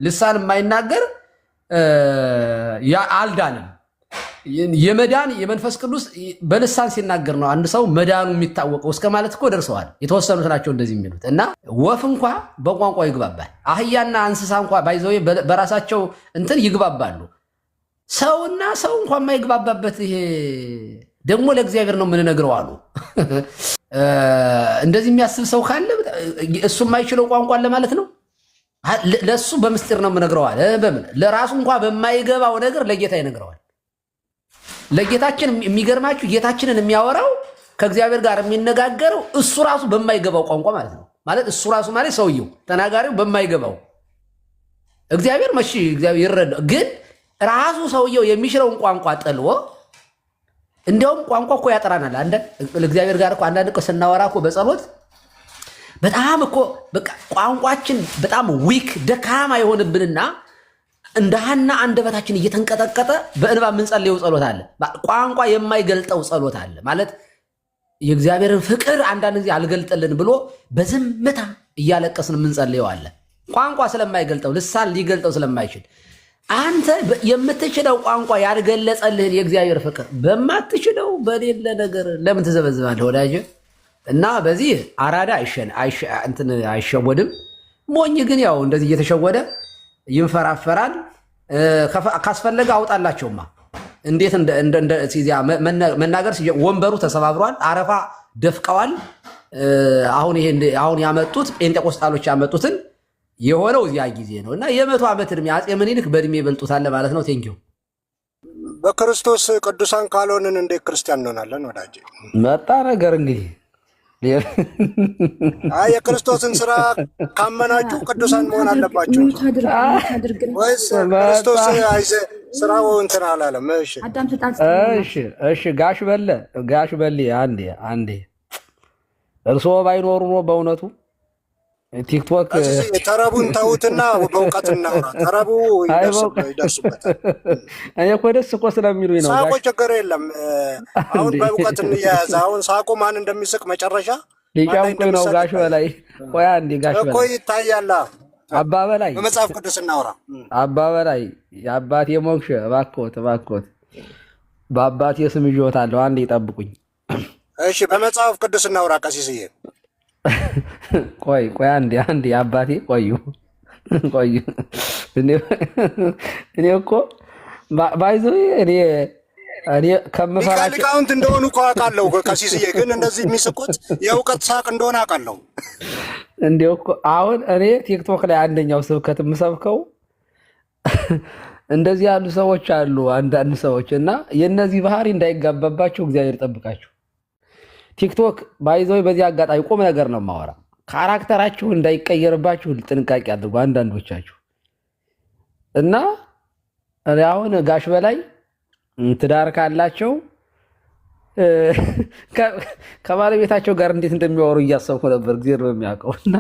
ልሳን የማይናገር አልዳንም። የመዳን የመንፈስ ቅዱስ በልሳን ሲናገር ነው አንድ ሰው መዳኑ የሚታወቀው እስከ ማለት እኮ ደርሰዋል። የተወሰኑት ናቸው እንደዚህ የሚሉት እና ወፍ እንኳ በቋንቋ ይግባባል። አህያና እንስሳ እንኳ ባይዘው በራሳቸው እንትን ይግባባሉ። ሰውና ሰው እንኳ የማይግባባበት ይሄ ደግሞ ለእግዚአብሔር ነው የምንነግረው አሉ። እንደዚህ የሚያስብ ሰው ካለ እሱ የማይችለው ቋንቋን ለማለት ነው። ለሱ በምስጢር ነው የምነግረዋል። በምን ለራሱ እንኳ በማይገባው ነገር ለጌታ ይነግረዋል። ለጌታችን የሚገርማችሁ ጌታችንን የሚያወራው ከእግዚአብሔር ጋር የሚነጋገረው እሱ ራሱ በማይገባው ቋንቋ ማለት ነው። ማለት እሱ ራሱ ማለት ሰውየው ተናጋሪው በማይገባው እግዚአብሔር መሺ እግዚአብሔር ይረዳው። ግን ራሱ ሰውየው የሚችለውን ቋንቋ ጥልዎ እንደውም ቋንቋ እኮ ያጠራናል። ለእግዚአብሔር ጋር እኮ አንዳንድ እኮ ስናወራ እኮ በጸሎት በጣም እኮ በቃ ቋንቋችን በጣም ዊክ ደካማ የሆንብንና እንደ ሐና አንደበታችን እየተንቀጠቀጠ በእንባ የምንጸልየው ጸሎት አለ። ቋንቋ የማይገልጠው ጸሎት አለ። ማለት የእግዚአብሔርን ፍቅር አንዳንድ ጊዜ አልገልጠልን ብሎ በዝምታ እያለቀስን የምንጸልየው አለ። ቋንቋ ስለማይገልጠው ልሳን ሊገልጠው ስለማይችል አንተ የምትችለው ቋንቋ ያልገለጸልህን የእግዚአብሔር ፍቅር በማትችለው በሌለ ነገር ለምን ትዘበዝባለህ ወዳጅ? እና በዚህ አራዳ አይሸወድም። ሞኝ ግን ያው እንደዚህ እየተሸወደ ይንፈራፈራል። ካስፈለገ አውጣላቸውማ እንዴት መናገር ወንበሩ ተሰባብሯል፣ አረፋ ደፍቀዋል። አሁን ያመጡት ጴንጤቆስጣሎች ያመጡትን የሆነው እዚያ ጊዜ ነው እና የ100 ዓመት ዕድሜ አፄ ምኒልክ በእድሜ ይበልጡታል ማለት ነው። ቴንኪው። በክርስቶስ ቅዱሳን ካልሆንን እንዴት ክርስቲያን እንሆናለን ወዳጄ? መጣ ነገር እንግዲህ የክርስቶስን ስራ ካመናችሁ ቅዱሳን መሆን አለባችሁ ወይስ ክርስቶስ ስራው እንትን አላለም? እሺ ጋሽ በል አንዴ እርስዎ ባይኖሩ ነው በእውነቱ ቲክቶክ ተረቡን ተውትና በእውቀት እናውራ። ተረቡ ይደርሱበት። እኔ እኮ ደስ እኮ ስለሚሉኝ ነው። ሳቆ ችግር የለም። አሁን በእውቀት እንያያዝ። አሁን ሳቁ ማን እንደሚስቅ መጨረሻ ሊቃውንት ነው። ጋሽ በላይ ቆይ አንዴ ጋሽ በላይ እኮ ይታያል። አባ በላይ በመጽሐፍ ቅዱስ እናውራ። አባ በላይ የአባቴ ሞክሽ እባክዎት በአባቴ ስም ይዤዎታለሁ። አንዴ ይጠብቁኝ እሺ። በመጽሐፍ ቅዱስ እናውራ ቀሲስዬ። ቆይ አንዴ አባቴ ቆዩ። እኔ እኮ ባይዘው እኔ ከምፈራቸው ሊቃውንት እንደሆኑ እኮ አውቃለሁ። ቀሲስዬ ግን እንደዚህ የሚስቁት የእውቀት ሳቅ እንደሆነ አውቃለሁ። እንዲያው እኮ አሁን እኔ ቲክቶክ ላይ አንደኛው ስብከት የምሰብከው እንደዚህ ያሉ ሰዎች አሉ፣ አንዳንድ ሰዎች እና የእነዚህ ባህሪ እንዳይጋባባቸው እግዚአብሔር ይጠብቃቸው። ቲክቶክ ባይዘው በዚህ አጋጣሚ ቁም ነገር ነው የማወራ። ካራክተራችሁ እንዳይቀየርባችሁ ጥንቃቄ አድርጉ አንዳንዶቻችሁ። እና አሁን ጋሽ በላይ ትዳር ካላቸው ከባለቤታቸው ጋር እንዴት እንደሚያወሩ እያሰብኩ ነበር። እግዚአብሔር ነው የሚያውቀው። እና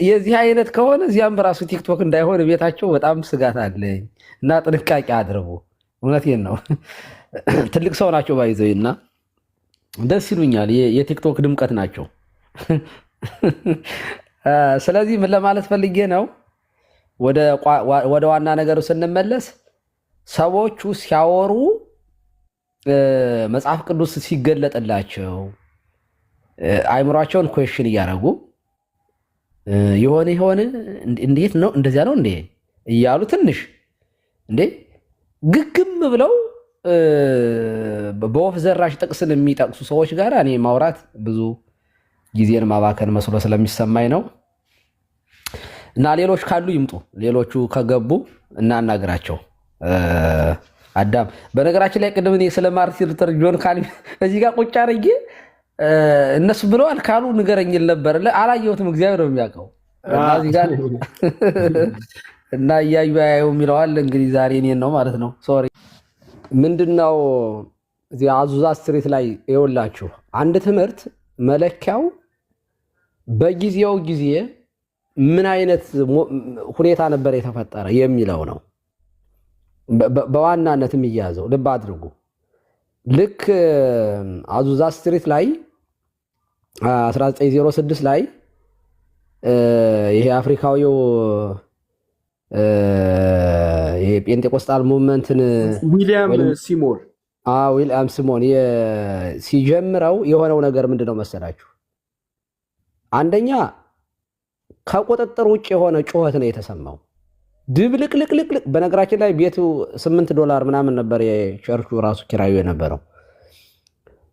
የዚህ አይነት ከሆነ እዚያም በራሱ ቲክቶክ እንዳይሆን ቤታቸው በጣም ስጋት አለኝ እና ጥንቃቄ አድርጉ። እውነቴን ነው። ትልቅ ሰው ናቸው ባይዘው እና ደስ ይሉኛል። የቲክቶክ ድምቀት ናቸው። ስለዚህ ምን ለማለት ፈልጌ ነው፣ ወደ ዋና ነገሩ ስንመለስ ሰዎቹ ሲያወሩ መጽሐፍ ቅዱስ ሲገለጥላቸው አይምሯቸውን ኩዌሽን እያደረጉ የሆነ እንዴት ነው እንደዚያ ነው እንዴ እያሉ ትንሽ እንዴ ግግም ብለው በወፍ ዘራሽ ጥቅስን የሚጠቅሱ ሰዎች ጋር እኔ ማውራት ብዙ ጊዜን ማባከን መስሎ ስለሚሰማኝ ነው። እና ሌሎች ካሉ ይምጡ፣ ሌሎቹ ከገቡ እናናግራቸው። አዳም በነገራችን ላይ ቅድም እኔ ስለ ማርቲን ሉተር ጆን ካልቪን እዚህ ጋር ቁጭ አድርጌ እነሱ ብለዋል ካሉ ንገረኝ ነበር። አላየሁትም፣ እግዚአብሔር ነው የሚያውቀው። እና እዚህ ጋር እና እያዩ ያዩ የሚለዋል እንግዲህ ዛሬ እኔን ነው ማለት ነው። ሶሪ ምንድነው እዚህ አዙዛ ስትሪት ላይ ይኸውላችሁ አንድ ትምህርት መለኪያው በጊዜው ጊዜ ምን አይነት ሁኔታ ነበር የተፈጠረ የሚለው ነው በዋናነት የሚያዘው። ልብ አድርጉ። ልክ አዙዛ ስትሪት ላይ 1906 ላይ ይሄ አፍሪካዊው ይሄ ጴንጤቆስጣል ሙቭመንትን ዊሊያም ሲሞን ዊሊያም ሲሞን ሲጀምረው የሆነው ነገር ምንድነው መሰላችሁ? አንደኛ ከቁጥጥር ውጭ የሆነ ጩኸት ነው የተሰማው። ድብልቅልቅልቅ። በነገራችን ላይ ቤቱ $8 ምናምን ነበር የቸርቹ ራሱ ኪራዩ የነበረው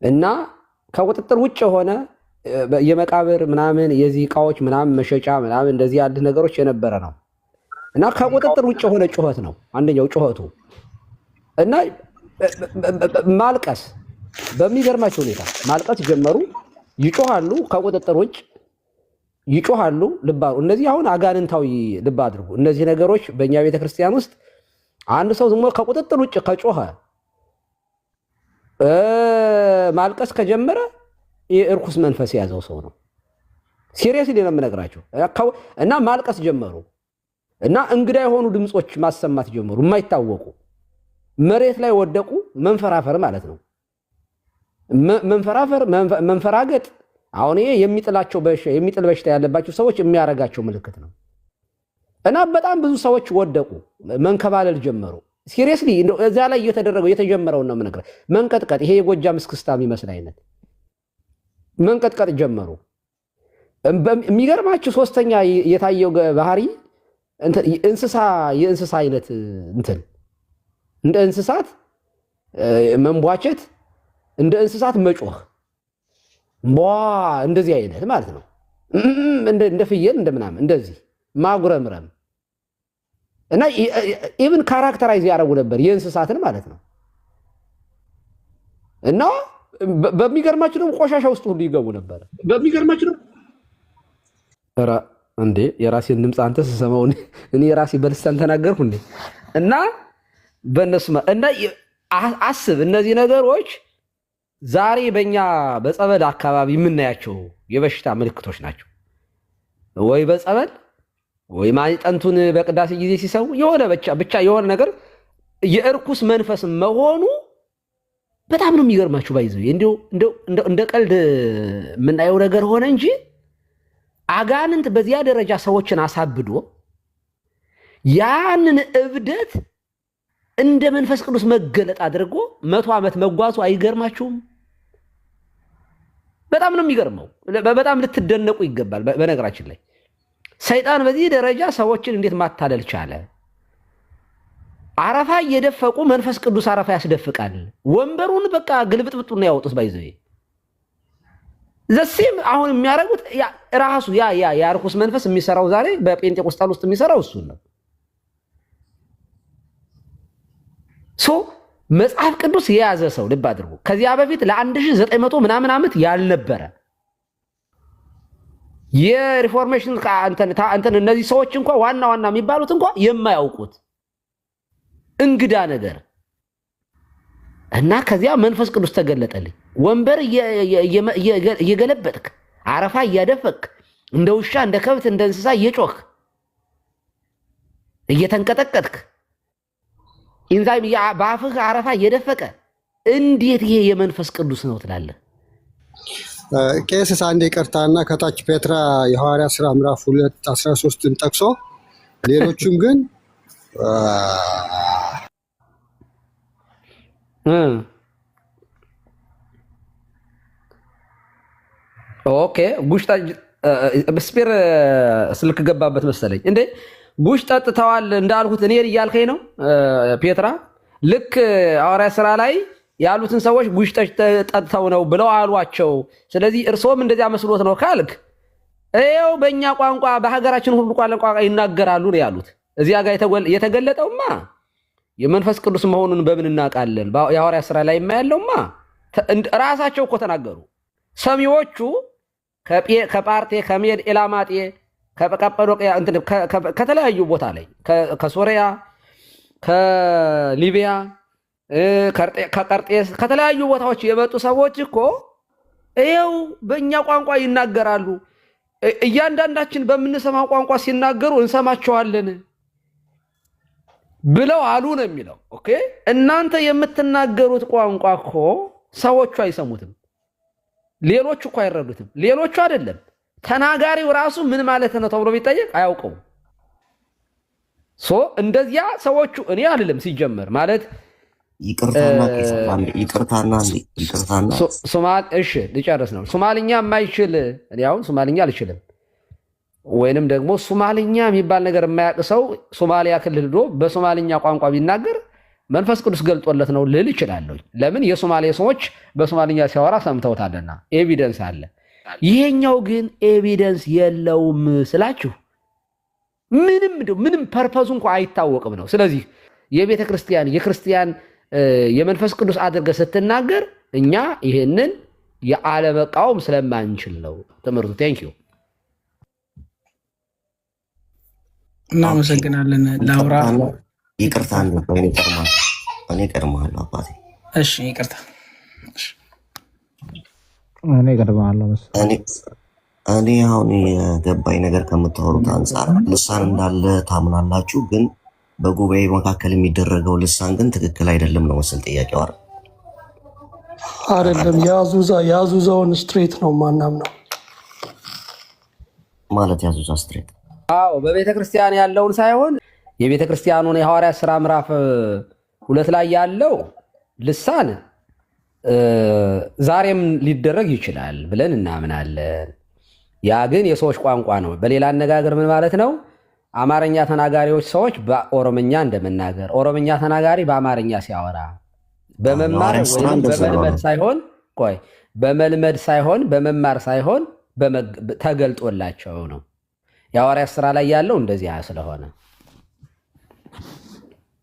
እና ከቁጥጥር ውጭ የሆነ የመቃብር ምናምን የዚህ እቃዎች ምናምን መሸጫ ምናምን እንደዚህ ያሉ ነገሮች የነበረ ነው እና ከቁጥጥር ውጭ የሆነ ጩኸት ነው አንደኛው ጩኸቱ። እና ማልቀስ በሚገርማቸው ሁኔታ ማልቀስ ጀመሩ። ይጮሃሉ፣ ከቁጥጥር ውጭ ይጮሃሉ። ልብ እነዚህ አሁን አጋንንታዊ ልብ አድርጉ። እነዚህ ነገሮች በእኛ ቤተክርስቲያን ውስጥ አንድ ሰው ዝም ብሎ ከቁጥጥር ውጭ ከጮኸ ማልቀስ ከጀመረ የእርኩስ መንፈስ የያዘው ሰው ነው። ሲሪየስሊ ነው የምነግራቸው። እና ማልቀስ ጀመሩ እና እንግዳ የሆኑ ድምጾች ማሰማት ጀመሩ፣ የማይታወቁ መሬት ላይ ወደቁ። መንፈራፈር ማለት ነው። መንፈራገጥ። አሁን ይሄ የሚጥል በሽታ ያለባቸው ሰዎች የሚያረጋቸው ምልክት ነው። እና በጣም ብዙ ሰዎች ወደቁ፣ መንከባለል ጀመሩ። ሲሪየስሊ እዛ ላይ የተጀመረውን ነው የምነግርህ። መንቀጥቀጥ፣ ይሄ የጎጃም እስክስታ የሚመስል አይነት መንቀጥቀጥ ጀመሩ። የሚገርማችሁ ሶስተኛ የታየው ባህሪ የእንስሳ አይነት እንደ እንስሳት መንቧቸት፣ እንደ እንስሳት መጮህ፣ እንደዚህ አይነት ማለት ነው። እንደ ፍየል እንደምናምን እንደዚህ ማጉረምረም እና ኢቭን ካራክተራይዝ ያደረጉ ነበር የእንስሳትን ማለት ነው። እና በሚገርማችሁ ደግሞ ቆሻሻ ውስጥ ሁሉ ይገቡ ነበር። በሚገርማችሁ ደግሞ እንዴ የራሴን ድምፅ አንተ ስሰማው እኔ የራሴ በልሳን ተናገርኩ እንዴ? እና በእነሱ እና አስብ፣ እነዚህ ነገሮች ዛሬ በእኛ በጸበል አካባቢ የምናያቸው የበሽታ ምልክቶች ናቸው። ወይ በጸበል ወይ ማዕጠንቱን በቅዳሴ ጊዜ ሲሰው የሆነ ብቻ የሆነ ነገር የእርኩስ መንፈስ መሆኑ በጣም ነው የሚገርማችሁ። ባይዘው እንደ ቀልድ የምናየው ነገር ሆነ እንጂ አጋንንት በዚያ ደረጃ ሰዎችን አሳብዶ ያንን እብደት እንደ መንፈስ ቅዱስ መገለጥ አድርጎ 100 ዓመት መጓዙ አይገርማችሁም? በጣም ነው የሚገርመው። በጣም ልትደነቁ ይገባል። በነገራችን ላይ ሰይጣን በዚህ ደረጃ ሰዎችን እንዴት ማታለል ቻለ? አረፋ እየደፈቁ መንፈስ ቅዱስ አረፋ ያስደፍቃል። ወንበሩን በቃ ግልብጥብጡን ያወጡት ባይዘው ዘሴም አሁን የሚያደርጉት ራሱ ያ ርኩስ መንፈስ የሚሰራው ዛሬ በጴንጤቆስጣል ውስጥ የሚሰራው እሱን ነው። መጽሐፍ ቅዱስ የያዘ ሰው ልብ አድርጉ። ከዚያ በፊት ለ1900 ምናምን ዓመት ያልነበረ የሪፎርሜሽን እንትን እነዚህ ሰዎች እንኳን ዋና የሚባሉት እንኳን የማያውቁት እንግዳ ነገር እና ከዚያ መንፈስ ቅዱስ ተገለጠልኝ። ወንበር እየገለበጥክ አረፋ እያደፈክ እንደ ውሻ እንደ ከብት እንደ እንስሳ እየጮክ እየተንቀጠቀጥክ ኢንዛይም በአፍህ አረፋ እየደፈቀ እንዴት ይሄ የመንፈስ ቅዱስ ነው ትላለህ? ቄስ አንዴ ይቅርታና ከታች ፔትራ የሐዋርያ ሥራ ምዕራፍ 2:13ን ጠቅሶ ሌሎቹም ግን ኦኬ ጉሽ ስፒር ስልክ ገባበት መሰለኝ እንዴ? ጉሽ ጠጥተዋል እንዳልሁት እኔን እያልከኝ ነው ፔትራ? ልክ ሐዋርያ ሥራ ላይ ያሉትን ሰዎች ጉሽ ጠጥተው ነው ብለው አሏቸው። ስለዚህ እርሶም እንደዚያ መስሎት ነው ካልክ ይኸው በእኛ ቋንቋ በሀገራችን ሁሉ ቋንቋ ይናገራሉ ነው ያሉት። እዚያ ጋር የተገለጠውማ የመንፈስ ቅዱስ መሆኑን በምን እናውቃለን? የሐዋርያ ሥራ ላይ ያለውማ ራሳቸው እኮ ተናገሩ። ሰሚዎቹ ከጳርቴ ከሜድ ኤላማጤ ከቀጰዶቅያ ከተለያዩ ቦታ ላይ ከሶሪያ ከሊቢያ ከቀርጤስ ከተለያዩ ቦታዎች የመጡ ሰዎች እኮ ይኸው በእኛ ቋንቋ ይናገራሉ። እያንዳንዳችን በምንሰማው ቋንቋ ሲናገሩ እንሰማቸዋለን ብለው አሉ ነው የሚለው። ኦኬ እናንተ የምትናገሩት ቋንቋ እኮ ሰዎቹ አይሰሙትም፣ ሌሎቹ እኮ አይረዱትም። ሌሎቹ አይደለም ተናጋሪው ራሱ ምን ማለት ነው ተብሎ ቢጠየቅ አያውቀው። እንደዚያ ሰዎቹ እኔ አልልም ሲጀመር ማለት ይቅርታና እሺ ልጨርስ ነው። ሶማልኛ የማይችል እኔ አሁን ሶማልኛ አልችልም፣ ወይንም ደግሞ ሶማልኛ የሚባል ነገር የማያውቅ ሰው ሶማሊያ ክልል ሄዶ በሶማልኛ ቋንቋ ቢናገር መንፈስ ቅዱስ ገልጦለት ነው ልል ይችላለሁ። ለምን? የሶማሌ ሰዎች በሶማልኛ ሲያወራ ሰምተውታልና ኤቪደንስ አለ። ይሄኛው ግን ኤቪደንስ የለውም ስላችሁ ምንም ፐርፐዙ እንኳ አይታወቅም ነው። ስለዚህ የቤተ ክርስቲያን የክርስቲያን የመንፈስ ቅዱስ አድርገህ ስትናገር እኛ ይሄንን የአለመቃወም ስለማንችል ነው ትምህርቱ። ቴንኪዩ እናመሰግናለን። ላውራ ይቅርታ እኔ ቀድመሃለሁ አባቴ። እሺ ይቅርታ እኔ ቀድመሃለሁ መሰለኝ። እኔ አሁን የገባኝ ነገር ከምታወሩት አንጻር ልሳን እንዳለ ታምናላችሁ፣ ግን በጉባኤ መካከል የሚደረገው ልሳን ግን ትክክል አይደለም ነው መሰል ጥያቄው። አይደለም ያዙዛውን ስትሬት ነው ማናምነው ማለት ያዙዛ ስትሬት። አዎ በቤተ ክርስቲያን ያለውን ሳይሆን የቤተ ክርስቲያኑን የሐዋርያት ሥራ ምዕራፍ 2 ላይ ያለው ልሳን ዛሬም ሊደረግ ይችላል ብለን እናምናለን። ያ ግን የሰዎች ቋንቋ ነው። በሌላ አነጋገር ምን ማለት ነው? አማርኛ ተናጋሪዎች ሰዎች በኦሮምኛ እንደመናገር፣ ኦሮምኛ ተናጋሪ በአማርኛ ሲያወራ በመማር ወይም በመልመድ ሳይሆን በመማር ሳይሆን ተገልጦላቸው ነው። የሐዋርያት ሥራ ላይ ያለው እንደዚያ ስለሆነ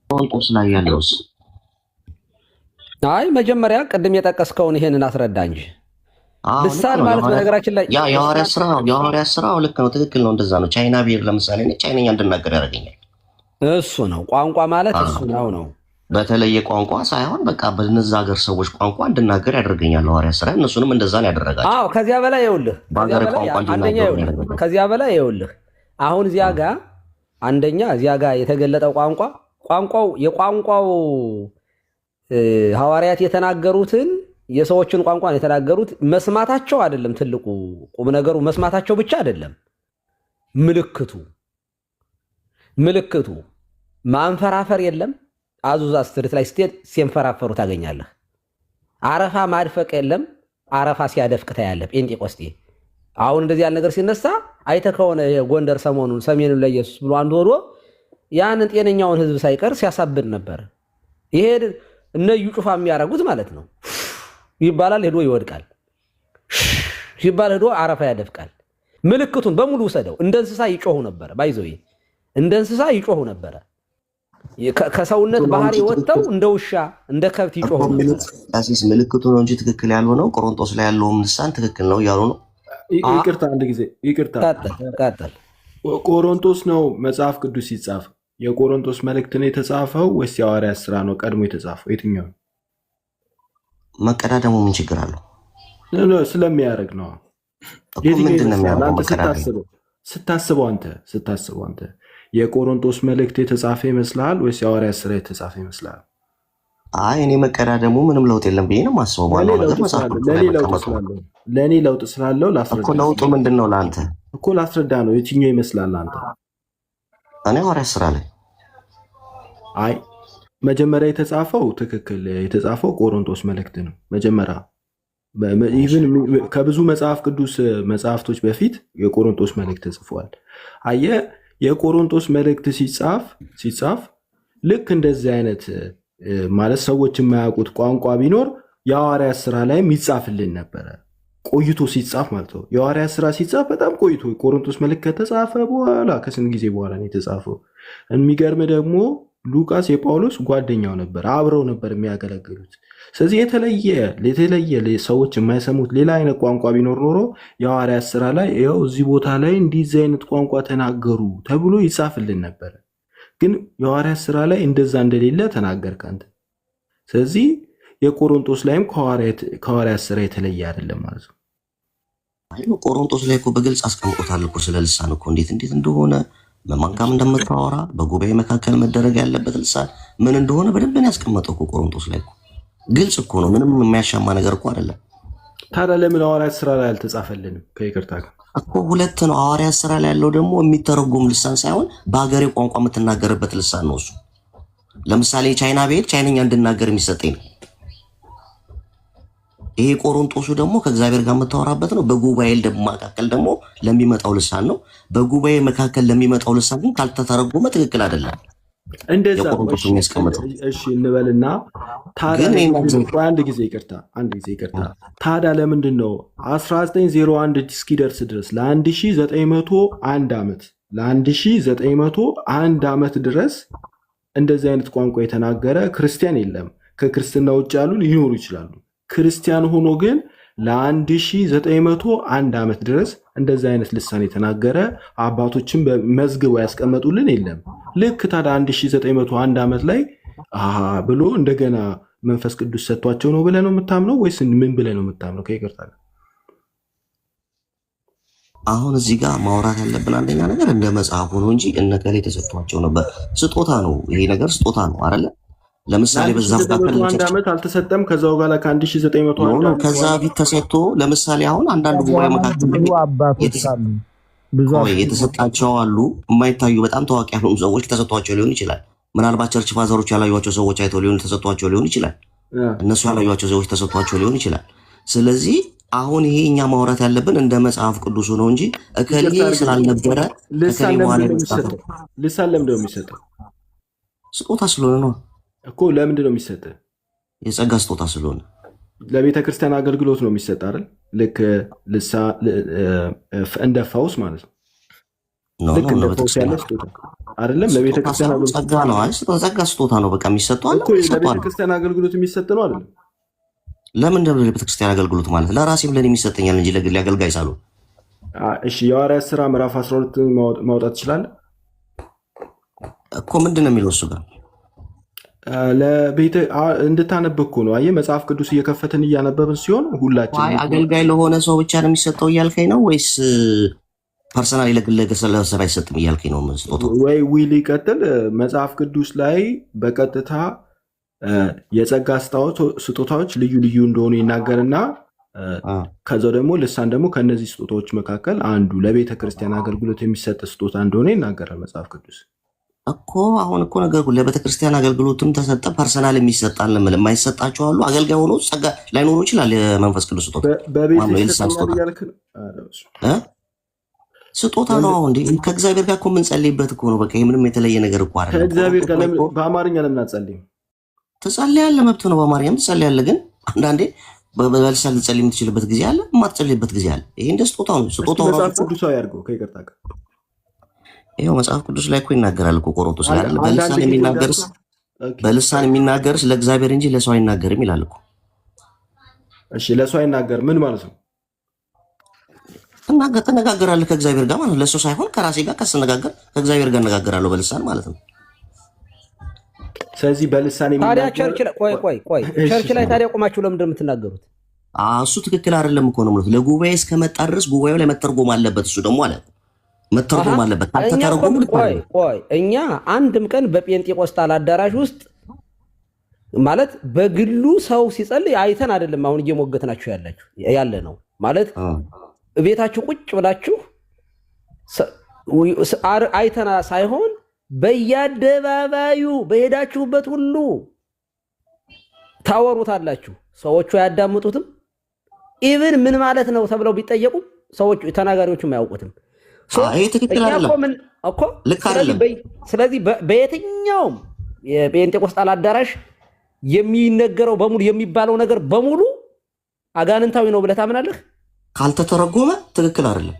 ቆሮንቶስ ላይ ያለውስ መጀመሪያ ቅድም የጠቀስከውን ይሄንን አስረዳ እንጂ ልሳን ማለት በነገራችን ላይ የሐዋርያት ሥራ ልክ ነው፣ ትክክል ነው፣ እንደዛ ነው። ቻይና ብሄር ለምሳሌ ቻይነኛ እንድናገር ያደርገኛል። እሱ ነው ቋንቋ ማለት እሱ ነው። በተለየ ቋንቋ ሳይሆን በቃ በነዛ ሀገር ሰዎች ቋንቋ እንድናገር ያደርገኛል ሐዋርያት ሥራ። እነሱንም እንደዛ ነው ያደረጋቸው። ከዚያ በላይ ይኸውልህ አሁን እዚያ ጋር አንደኛ እዚያ ጋር የተገለጠው የቋንቋው ሐዋርያት የተናገሩትን የሰዎችን ቋንቋን የተናገሩት መስማታቸው አይደለም። ትልቁ ቁም ነገሩ መስማታቸው ብቻ አይደለም። ምልክቱ ማንፈራፈር የለም። አዙዛ ስትሪት ላይ ስትሄድ ሲንፈራፈሩ ታገኛለህ። አረፋ ማድፈቅ የለም። አረፋ ሲያደፍቅ ታያለህ። ጴንጤቆስጤ አሁን እንደዚህ ያለ ነገር ሲነሳ አይተህ ከሆነ የጎንደር ሰሞኑን ሰሜኑን ለኢየሱስ ብሎ አንዱ ሆዶ ያንን ጤነኛውን ህዝብ ሳይቀር ሲያሳብድ ነበር። ይሄ እነዩ ጩፋ የሚያደርጉት ማለት ነው ይባላል። ሄዶ ይወድቃል ሲባል ሄዶ አረፋ ያደፍቃል። ምልክቱን በሙሉ ውሰደው። እንደ እንስሳ ይጮሁ ነበር። ባይዘው እንደ እንስሳ ይጮሁ ነበር። ከሰውነት ባህሪ ወጥተው እንደ ውሻ እንደ ከብት ይጮሁ ነበር። አሲስ ምልክቱ ነው እንጂ ትክክል ያልሆነው ቆሮንቶስ ላይ ያለው ልሳን ትክክል ነው እያሉ ነው። ይቅርታ አንድ ጊዜ ይቅርታ። ቀጥል። ቆሮንቶስ ነው መጽሐፍ ቅዱስ ሲጻፍ የቆሮንቶስ መልእክት ነው የተጻፈው ወይስ የሐዋርያት ሥራ ነው ቀድሞ የተጻፈው? የትኛው መቀዳደሙ ምን ችግር አለው? ስለሚያደርግ ነው። ስታስበው አንተ የቆሮንቶስ መልእክት የተጻፈ ይመስልሃል ወይስ የሐዋርያት ሥራ የተጻፈ ይመስልሃል? እኔ መቀዳደሙ ምንም ለውጥ የለም ብዬ ነው የማስበው። ለእኔ ለውጥ ስላለው ላስረዳ እኮ። ለውጡ ምንድን ነው ለአንተ እኮ ላስረዳ ነው። የትኛው ይመስላል አንተ? እኔ ሐዋርያት ሥራ ላይ መጀመሪያ የተጻፈው ትክክል የተጻፈው ቆሮንቶስ መልእክት ነው። መጀመሪያ ኢቭን ከብዙ መጽሐፍ ቅዱስ መጽሐፍቶች በፊት የቆሮንቶስ መልእክት ተጽፏል። አየህ የቆሮንቶስ መልእክት ሲጻፍ ልክ እንደዚህ አይነት ማለት ሰዎች የማያውቁት ቋንቋ ቢኖር የሐዋርያት ሥራ ላይም ይጻፍልን ነበረ። ቆይቶ ሲጻፍ ማለት ነው። የሐዋርያት ሥራ ሲጻፍ በጣም ቆይቶ የቆሮንቶስ መልእክት ከተጻፈ በኋላ ከስንት ጊዜ በኋላ ነው የተጻፈው። የሚገርም ደግሞ ሉቃስ የጳውሎስ ጓደኛው ነበር፣ አብረው ነበር የሚያገለግሉት። ስለዚህ የተለየ ሰዎች የማይሰሙት ሌላ አይነት ቋንቋ ቢኖር ኖሮ የሐዋርያት ሥራ ላይ ይኸው እዚህ ቦታ ላይ እንዲዚህ አይነት ቋንቋ ተናገሩ ተብሎ ይጻፍልን ነበረ። ግን የሐዋርያት ሥራ ላይ እንደዛ እንደሌለ ተናገርክ አንተ። ስለዚህ የቆሮንቶስ ላይም ከሐዋርያት ሥራ የተለየ አይደለም ማለት ነው። ቆሮንቶስ ላይ እኮ በግልጽ አስቀምጦታል እኮ ስለ ልሳን እኮ እንዴት እንደሆነ በማንካም እንደምታወራ በጉባኤ መካከል መደረግ ያለበት ልሳን ምን እንደሆነ በደንብ ያስቀመጠው እኮ ቆሮንቶስ ላይ እኮ ግልጽ እኮ ነው። ምንም የሚያሻማ ነገር እኮ አይደለም። ታዲያ ለምን ሐዋርያት ሥራ ላይ አልተጻፈልንም? ከይቅርታ ጋር እኮ ሁለት ነው። ሐዋርያት ሥራ ላይ ያለው ደግሞ የሚተረጎም ልሳን ሳይሆን በሀገሬ ቋንቋ የምትናገርበት ልሳን ነው እሱ። ለምሳሌ ቻይና ብሄድ ቻይነኛ እንድናገር የሚሰጠኝ ነው። ይሄ ቆሮንጦሱ ደግሞ ከእግዚአብሔር ጋር የምታወራበት ነው። በጉባኤ መካከል ደግሞ ለሚመጣው ልሳን ነው። በጉባኤ መካከል ለሚመጣው ልሳን ግን ካልተተረጎመ ትክክል አይደለም። እንደዛ የቆሮንጦሱ የሚያስቀምጠው እሺ እንበልና ታዲያ አንድ ጊዜ ይቅርታ ታዲያ ለምንድን ነው 1901 እስኪደርስ ድረስ ለ1901 ዓመት ድረስ እንደዚህ አይነት ቋንቋ የተናገረ ክርስቲያን የለም? ከክርስትና ውጭ ያሉ ሊኖሩ ይችላሉ። ክርስቲያን ሆኖ ግን ለ1901 ዓመት ድረስ እንደዚህ አይነት ልሳን የተናገረ አባቶችን በመዝግበው ያስቀመጡልን የለም። ልክ ታዲያ 1901 ዓመት ላይ ብሎ እንደገና መንፈስ ቅዱስ ሰጥቷቸው ነው ብለህ ነው የምታምነው ወይስ ምን ብለህ ነው የምታምነው? ከይቅርታ አሁን እዚህ ጋር ማውራት ያለብን አንደኛ ነገር እንደ መጽሐፉ ነው እንጂ እነከሌ ተሰጥቷቸው ነበር። ስጦታ ነው፣ ይሄ ነገር ስጦታ ነው አይደለ? ለምሳሌ በዛ አንድ ዓመት አልተሰጠም። ከዛው ጋር ከ1900 ከዛ ፊት ተሰጥቶ ለምሳሌ አሁን አንዳንድ ጉባኤ መካከል የተሰጣቸው አሉ። የማይታዩ በጣም ታዋቂ ያልሆኑ ሰዎች ተሰጥቷቸው ሊሆን ይችላል። ምናልባት ቸርች ፋዘሮች ያላዩቸው ሰዎች አይተው ሊሆን ተሰጥቷቸው ሊሆን ይችላል። እነሱ ያላዩቸው ሰዎች ተሰጥቷቸው ሊሆን ይችላል። ስለዚህ አሁን ይሄ እኛ ማውራት ያለብን እንደ መጽሐፍ ቅዱሱ ነው እንጂ እከሌ ስላልነበረ ልሳን ለምንድን ነው የሚሰጠው? ስጦታ ስለሆነ ነው እኮ። ለምንድን ነው የሚሰጠው? የጸጋ ስጦታ ስለሆነ ለቤተ ክርስቲያን አገልግሎት ነው የሚሰጥ አይደል? ልክ እንደ ፈውስ ማለት ነው። ልክ እንደ ፈውስ ያለ ስጦታ አይደለም? ለቤተ ክርስቲያን አገልግሎት ጸጋ ነው። አይ ጸጋ ስጦታ ነው በቃ የሚሰጠው እኮ። ለቤተ ክርስቲያን አገልግሎት የሚሰጥ ነው አይደለም? ለምን ደግሞ ለቤተ ክርስቲያን አገልግሎት ማለት ለራሴም ለኔ የሚሰጠኛል እንጂ ለግል አገልጋይ ሳሉ። እሺ የሐዋርያት ሥራ ምዕራፍ 12 ማውጣት ይችላል እኮ። ምንድን ነው የሚለው እሱ ጋር? ለቤተ እንድታነብ እኮ ነው። አየህ መጽሐፍ ቅዱስ እየከፈትን እያነበብን ሲሆን ሁላችን አገልጋይ ለሆነ ሰው ብቻ ነው የሚሰጠው እያልከኝ ነው ወይስ ፐርሰናል ለግለሰብ አይሰጥም እያልከኝ ነው? ስጦታው ወይ ዊል ይቀጥል። መጽሐፍ ቅዱስ ላይ በቀጥታ የጸጋ ስጦታዎች ልዩ ልዩ እንደሆኑ ይናገርና ከዛው ደግሞ ልሳን ደግሞ ከነዚህ ስጦታዎች መካከል አንዱ ለቤተ ክርስቲያን አገልግሎት የሚሰጥ ስጦታ እንደሆነ ይናገራል መጽሐፍ ቅዱስ እኮ። አሁን እኮ ነገር ለቤተ ክርስቲያን አገልግሎትም ተሰጠ፣ ፐርሰናል የሚሰጣል ለምን የማይሰጣቸው አሉ። አገልጋይ ሆኖ ጸጋ ላይኖሩ ይችላል። የመንፈስ ቅዱስ ስጦታ ስጦታ ነው። እንዴ ከእግዚአብሔር ጋር እኮ የምንጸልይበት እኮ ነው። በቃ ምንም የተለየ ነገር እኮ አይደለም። ከእግዚአብሔር ጋር በአማርኛ ለምን አትጸልይም? ትጸልያለህ፣ መብት ነው። በአማርኛም ትጸልያለህ። ግን አንዳንዴ በልሳን ልጸልይ የምትችልበት ጊዜ አለ፣ የማትጸልይበት ጊዜ አለ። ይሄ እንደ ስጦታ ነው። ስጦታው መጽሐፍ ቅዱሳዊ አድርገው ከይቅርታ ጋር ይኸው መጽሐፍ ቅዱስ ላይ እኮ ይናገራል እኮ ቆሮንቶስ ላይ አይደል? በልሳን የሚናገርስ ለእግዚአብሔር እንጂ ለሰው አይናገርም ይላል እኮ። እሺ ለሰው አይናገር ምን ማለት ነው? ትነጋገራለህ ከእግዚአብሔር ጋር ማለት ነው። ለሰው ሳይሆን ከራሴ ጋር ከስነጋገር ከእግዚአብሔር ጋር እነጋገራለሁ በልሳን ማለት ነው። ስለዚህ በልሳን ታዲያ ቸርች ላይ ታዲያ ቆማችሁ ለምንድን ነው የምትናገሩት? እሱ ትክክል አይደለም እኮ ነው። ለጉባኤ እስከመጣ ድረስ ጉባኤው ላይ መተርጎም አለበት። እሱ ደግሞ አለ መተርጎም አለበት። ካልተተረጎም እኛ አንድም ቀን በጴንጤቆስጣል አዳራሽ ውስጥ ማለት በግሉ ሰው ሲጸልይ አይተን አይደለም አሁን እየሞገትናችሁ ያለ ነው ማለት ቤታችሁ ቁጭ ብላችሁ አይተና ሳይሆን በየአደባባዩ በሄዳችሁበት ሁሉ ታወሩታላችሁ። ሰዎቹ አያዳምጡትም። ኢቭን ምን ማለት ነው ተብለው ቢጠየቁ ሰዎቹ ተናጋሪዎቹም አያውቁትም። ስለዚህ በየትኛውም የጴንጤቆስጣል አዳራሽ የሚነገረው በሙሉ የሚባለው ነገር በሙሉ አጋንንታዊ ነው ብለህ ታምናለህ? ካልተተረጎመ ትክክል አይደለም።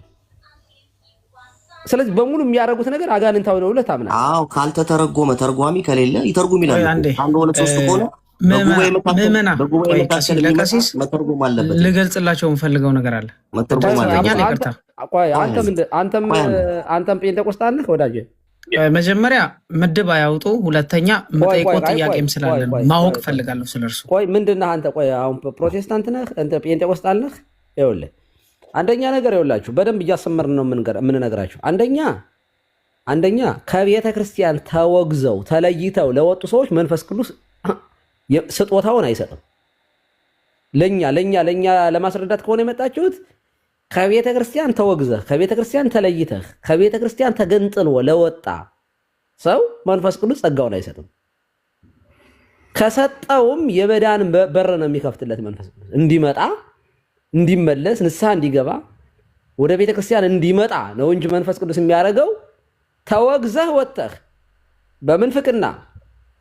ስለዚህ በሙሉ የሚያደርጉት ነገር አጋንንታዊ ነው ብለህ ታምናለህ? አዎ ካልተተረጎመ፣ ተርጓሚ ከሌለ ይተርጉም ይላል። አንድ ሁለት ሶስት ከሆነ መተርጎም አለበት። ልገልጽላቸው የምፈልገው ነገር አለ። አንተም ጴንጤቆስጣል ነህ ወዳጄ? መጀመሪያ ምድብ አያውጡ። ሁለተኛ የምጠይቀው ጥያቄም ስላለ ማወቅ ፈልጋለሁ ስለርሱ። ቆይ ምንድን ነህ አንተ? ቆይ አሁን ፕሮቴስታንት ነህ? ጴንጤቆስጣል ነህ? ይኸውልህ አንደኛ ነገር ይኸውላችሁ በደንብ እያሰመርን ነው የምንነግራችሁ። አንደኛ ከቤተ ክርስቲያን ተወግዘው ተለይተው ለወጡ ሰዎች መንፈስ ቅዱስ ስጦታውን አይሰጥም። ለኛ ለማስረዳት ከሆነ የመጣችሁት ከቤተ ክርስቲያን ተወግዘህ ከቤተ ክርስቲያን ተለይተህ ከቤተ ክርስቲያን ተገንጥሎ ለወጣ ሰው መንፈስ ቅዱስ ጸጋውን አይሰጥም። ከሰጠውም የመዳን በር ነው የሚከፍትለት መንፈስ ቅዱስ እንዲመጣ እንዲመለስ ንስሐ እንዲገባ ወደ ቤተ ክርስቲያን እንዲመጣ ነው እንጂ መንፈስ ቅዱስ የሚያደርገው ተወግዘህ ወጥተህ በምንፍቅና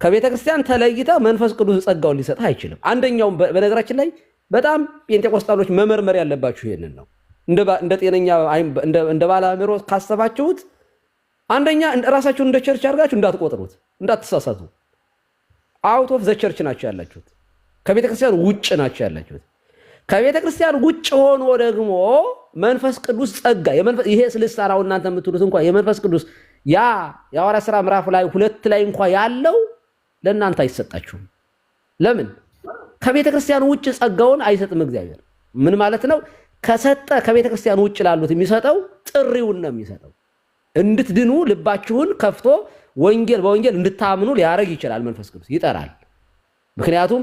ከቤተ ክርስቲያን ተለይተህ መንፈስ ቅዱስ ጸጋውን ሊሰጥህ አይችልም። አንደኛውም በነገራችን ላይ በጣም ጴንጤቆስጣሎች መመርመር ያለባችሁ ይሄንን ነው። እንደ ጤነኛ እንደ ባለ አእምሮ ካሰባችሁት አንደኛ ራሳችሁን እንደ ቸርች አድርጋችሁ እንዳትቆጥሩት፣ እንዳትሳሳቱ። አውት ኦፍ ዘ ቸርች ናቸው ያላችሁት። ከቤተ ክርስቲያን ውጭ ናቸው ያላችሁት። ከቤተ ክርስቲያን ውጭ ሆኖ ደግሞ መንፈስ ቅዱስ ጸጋ ይሄ ስልሳናው እናንተ የምትሉት እንኳን የመንፈስ ቅዱስ ያ የሐዋርያት ሥራ ምዕራፍ ላይ 2 ላይ እንኳን ያለው ለእናንተ አይሰጣችሁም። ለምን? ከቤተ ክርስቲያን ውጭ ጸጋውን አይሰጥም እግዚአብሔር። ምን ማለት ነው? ከሰጠ ከቤተ ክርስቲያን ውጭ ላሉት የሚሰጠው ጥሪውን ነው የሚሰጠው። እንድትድኑ ልባችሁን ከፍቶ በወንጌል እንድታምኑ ሊያደርግ ይችላል። መንፈስ ቅዱስ ይጠራል። ምክንያቱም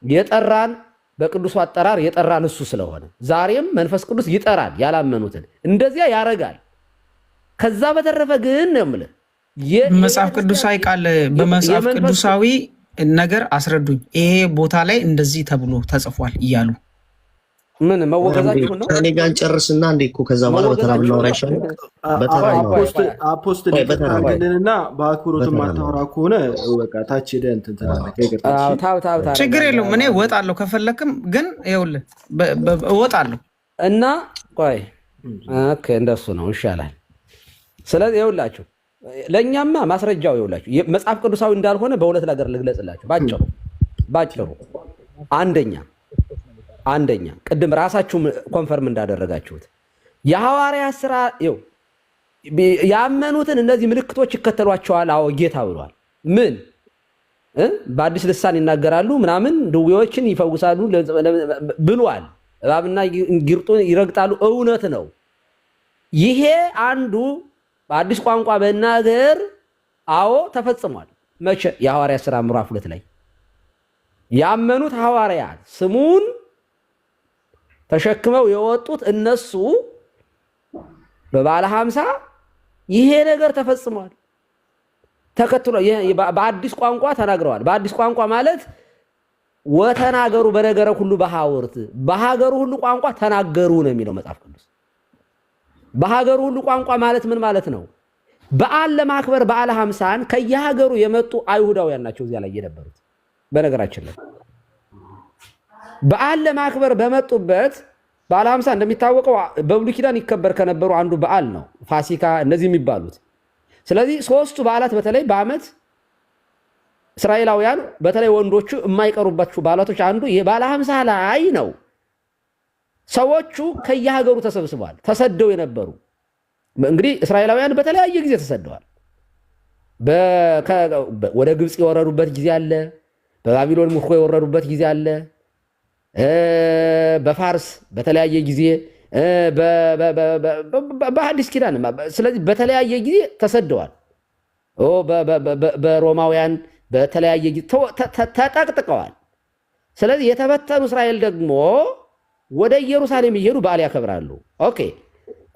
የጠራን በቅዱሱ አጠራር የጠራን እሱ ስለሆነ ዛሬም መንፈስ ቅዱስ ይጠራል ያላመኑትን እንደዚያ ያደርጋል። ከዛ በተረፈ ግን ነው የምልህ መጽሐፍ ቅዱሳዊ ቃል በመጽሐፍ ቅዱሳዊ ነገር አስረዱኝ። ይሄ ቦታ ላይ እንደዚህ ተብሎ ተጽፏል እያሉ ምን መወገዛችሁ ነው? እኔ ጋር ጨርስና እንዴ እኮ ከዛ በኋላ በተራ ብናወራ ይሻላል። አፖስትል ተናገደንና በአክብሮት ማታወራ ከሆነ በቃ ታች ሄደህ እንትን ትላለህ። ችግር የለውም። እኔ እወጣለሁ ከፈለክም፣ ግን ይኸውልህ እወጣለሁ እና ቆይ ኦኬ፣ እንደሱ ነው ይሻላል። ስለዚህ ይኸውላችሁ ለእኛማ ማስረጃው ይኸውላችሁ መጽሐፍ ቅዱሳዊ እንዳልሆነ በሁለት ነገር ልግለጽላችሁ ባጭሩ። አንደኛ ቅድም ራሳችሁ ኮንፈርም እንዳደረጋችሁት የሐዋርያት ሥራ ያመኑትን እነዚህ ምልክቶች ይከተሏቸዋል። አዎ ጌታ ብሏል። ምን በአዲስ ልሳን ይናገራሉ፣ ምናምን ድውዮችን ይፈውሳሉ ብሏል። እባብና ጊርጡን ይረግጣሉ። እውነት ነው። ይሄ አንዱ በአዲስ ቋንቋ መናገር አዎ ተፈጽሟል። መቼ? የሐዋርያት ሥራ ምዕራፍ 2 ላይ ያመኑት ሐዋርያት ስሙን ተሸክመው የወጡት እነሱ በባለ 50 ይሄ ነገር ተፈጽሟል። ተከትሎ በአዲስ ቋንቋ ተናግረዋል። በአዲስ ቋንቋ ማለት ወተናገሩ በነገረ ሁሉ በሐውርት በሀገሩ ሁሉ ቋንቋ ተናገሩ ነው የሚለው መጽሐፍ ቅዱስ። በሀገሩ ሁሉ ቋንቋ ማለት ምን ማለት ነው? በዓል ለማክበር በዓለ 50ን ከየሀገሩ የመጡ አይሁዳውያን ናቸው እዚያ ላይ የነበሩት። በነገራችን ላይ በዓል ለማክበር በመጡበት በዓለ 50 እንደሚታወቀው በብሉይ ኪዳን ይከበር ከነበሩ አንዱ በዓል ነው፣ ፋሲካ፣ እነዚህ የሚባሉት። ስለዚህ ሶስቱ በዓላት በተለይ በዓመት እስራኤላውያን በተለይ ወንዶቹ የማይቀሩባቸው በዓላቶች አንዱ ይሄ በዓለ 50 ላይ ነው። ሰዎቹ ከየሀገሩ ተሰብስበዋል። ተሰደው የነበሩ እንግዲህ እስራኤላውያን በተለያየ ጊዜ ተሰደዋል። ወደ ግብፅ የወረዱበት ጊዜ አለ። በባቢሎን ምርኮ የወረዱበት ጊዜ አለ። በፋርስ በተለያየ ጊዜ በአዲስ ኪዳን ስለዚህ በተለያየ ጊዜ ተሰደዋል። በሮማውያን በተለያየ ጊዜ ተጠቅጥቀዋል። ስለዚህ የተበተኑ እስራኤል ደግሞ ወደ ኢየሩሳሌም እየሄዱ በዓል ያከብራሉ። ኦኬ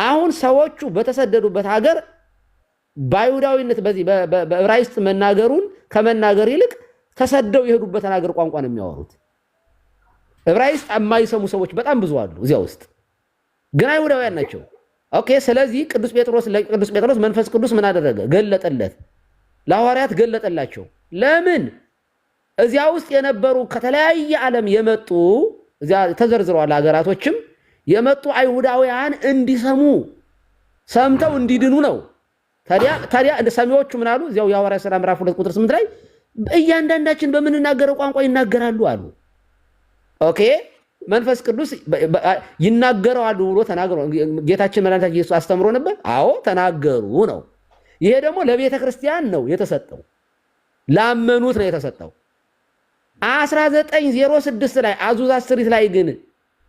አሁን ሰዎቹ በተሰደዱበት ሀገር በአይሁዳዊነት በዚህ በዕብራይስጥ መናገሩን ከመናገር ይልቅ ተሰደው የሄዱበትን ሀገር ቋንቋ ነው የሚያወሩት። ዕብራይስጥ የማይሰሙ ሰዎች በጣም ብዙ አሉ እዚያ ውስጥ፣ ግን አይሁዳውያን ናቸው። ኦኬ ስለዚህ ቅዱስ ጴጥሮስ መንፈስ ቅዱስ ምን አደረገ? ገለጠለት፣ ለሐዋርያት ገለጠላቸው። ለምን? እዚያ ውስጥ የነበሩ ከተለያየ ዓለም የመጡ እዚያ ተዘርዝረዋል ሀገራቶችም የመጡ አይሁዳውያን እንዲሰሙ ሰምተው እንዲድኑ ነው። ታዲያ ሰሚዎቹ ምን አሉ? እዚያው የሐዋርያት ሥራ ምዕራፍ 2 ቁጥር 8 ላይ እያንዳንዳችን በምንናገረው ቋንቋ ይናገራሉ አሉ። ኦኬ መንፈስ ቅዱስ ይናገረዋሉ ብሎ ተናግሮ ጌታችን መድኃኒታችን ኢየሱስ አስተምሮ ነበር። አዎ ተናገሩ ነው። ይሄ ደግሞ ለቤተ ክርስቲያን ነው የተሰጠው፣ ላመኑት ነው የተሰጠው። 1906 ላይ አዙዛ ስትሪት ላይ ግን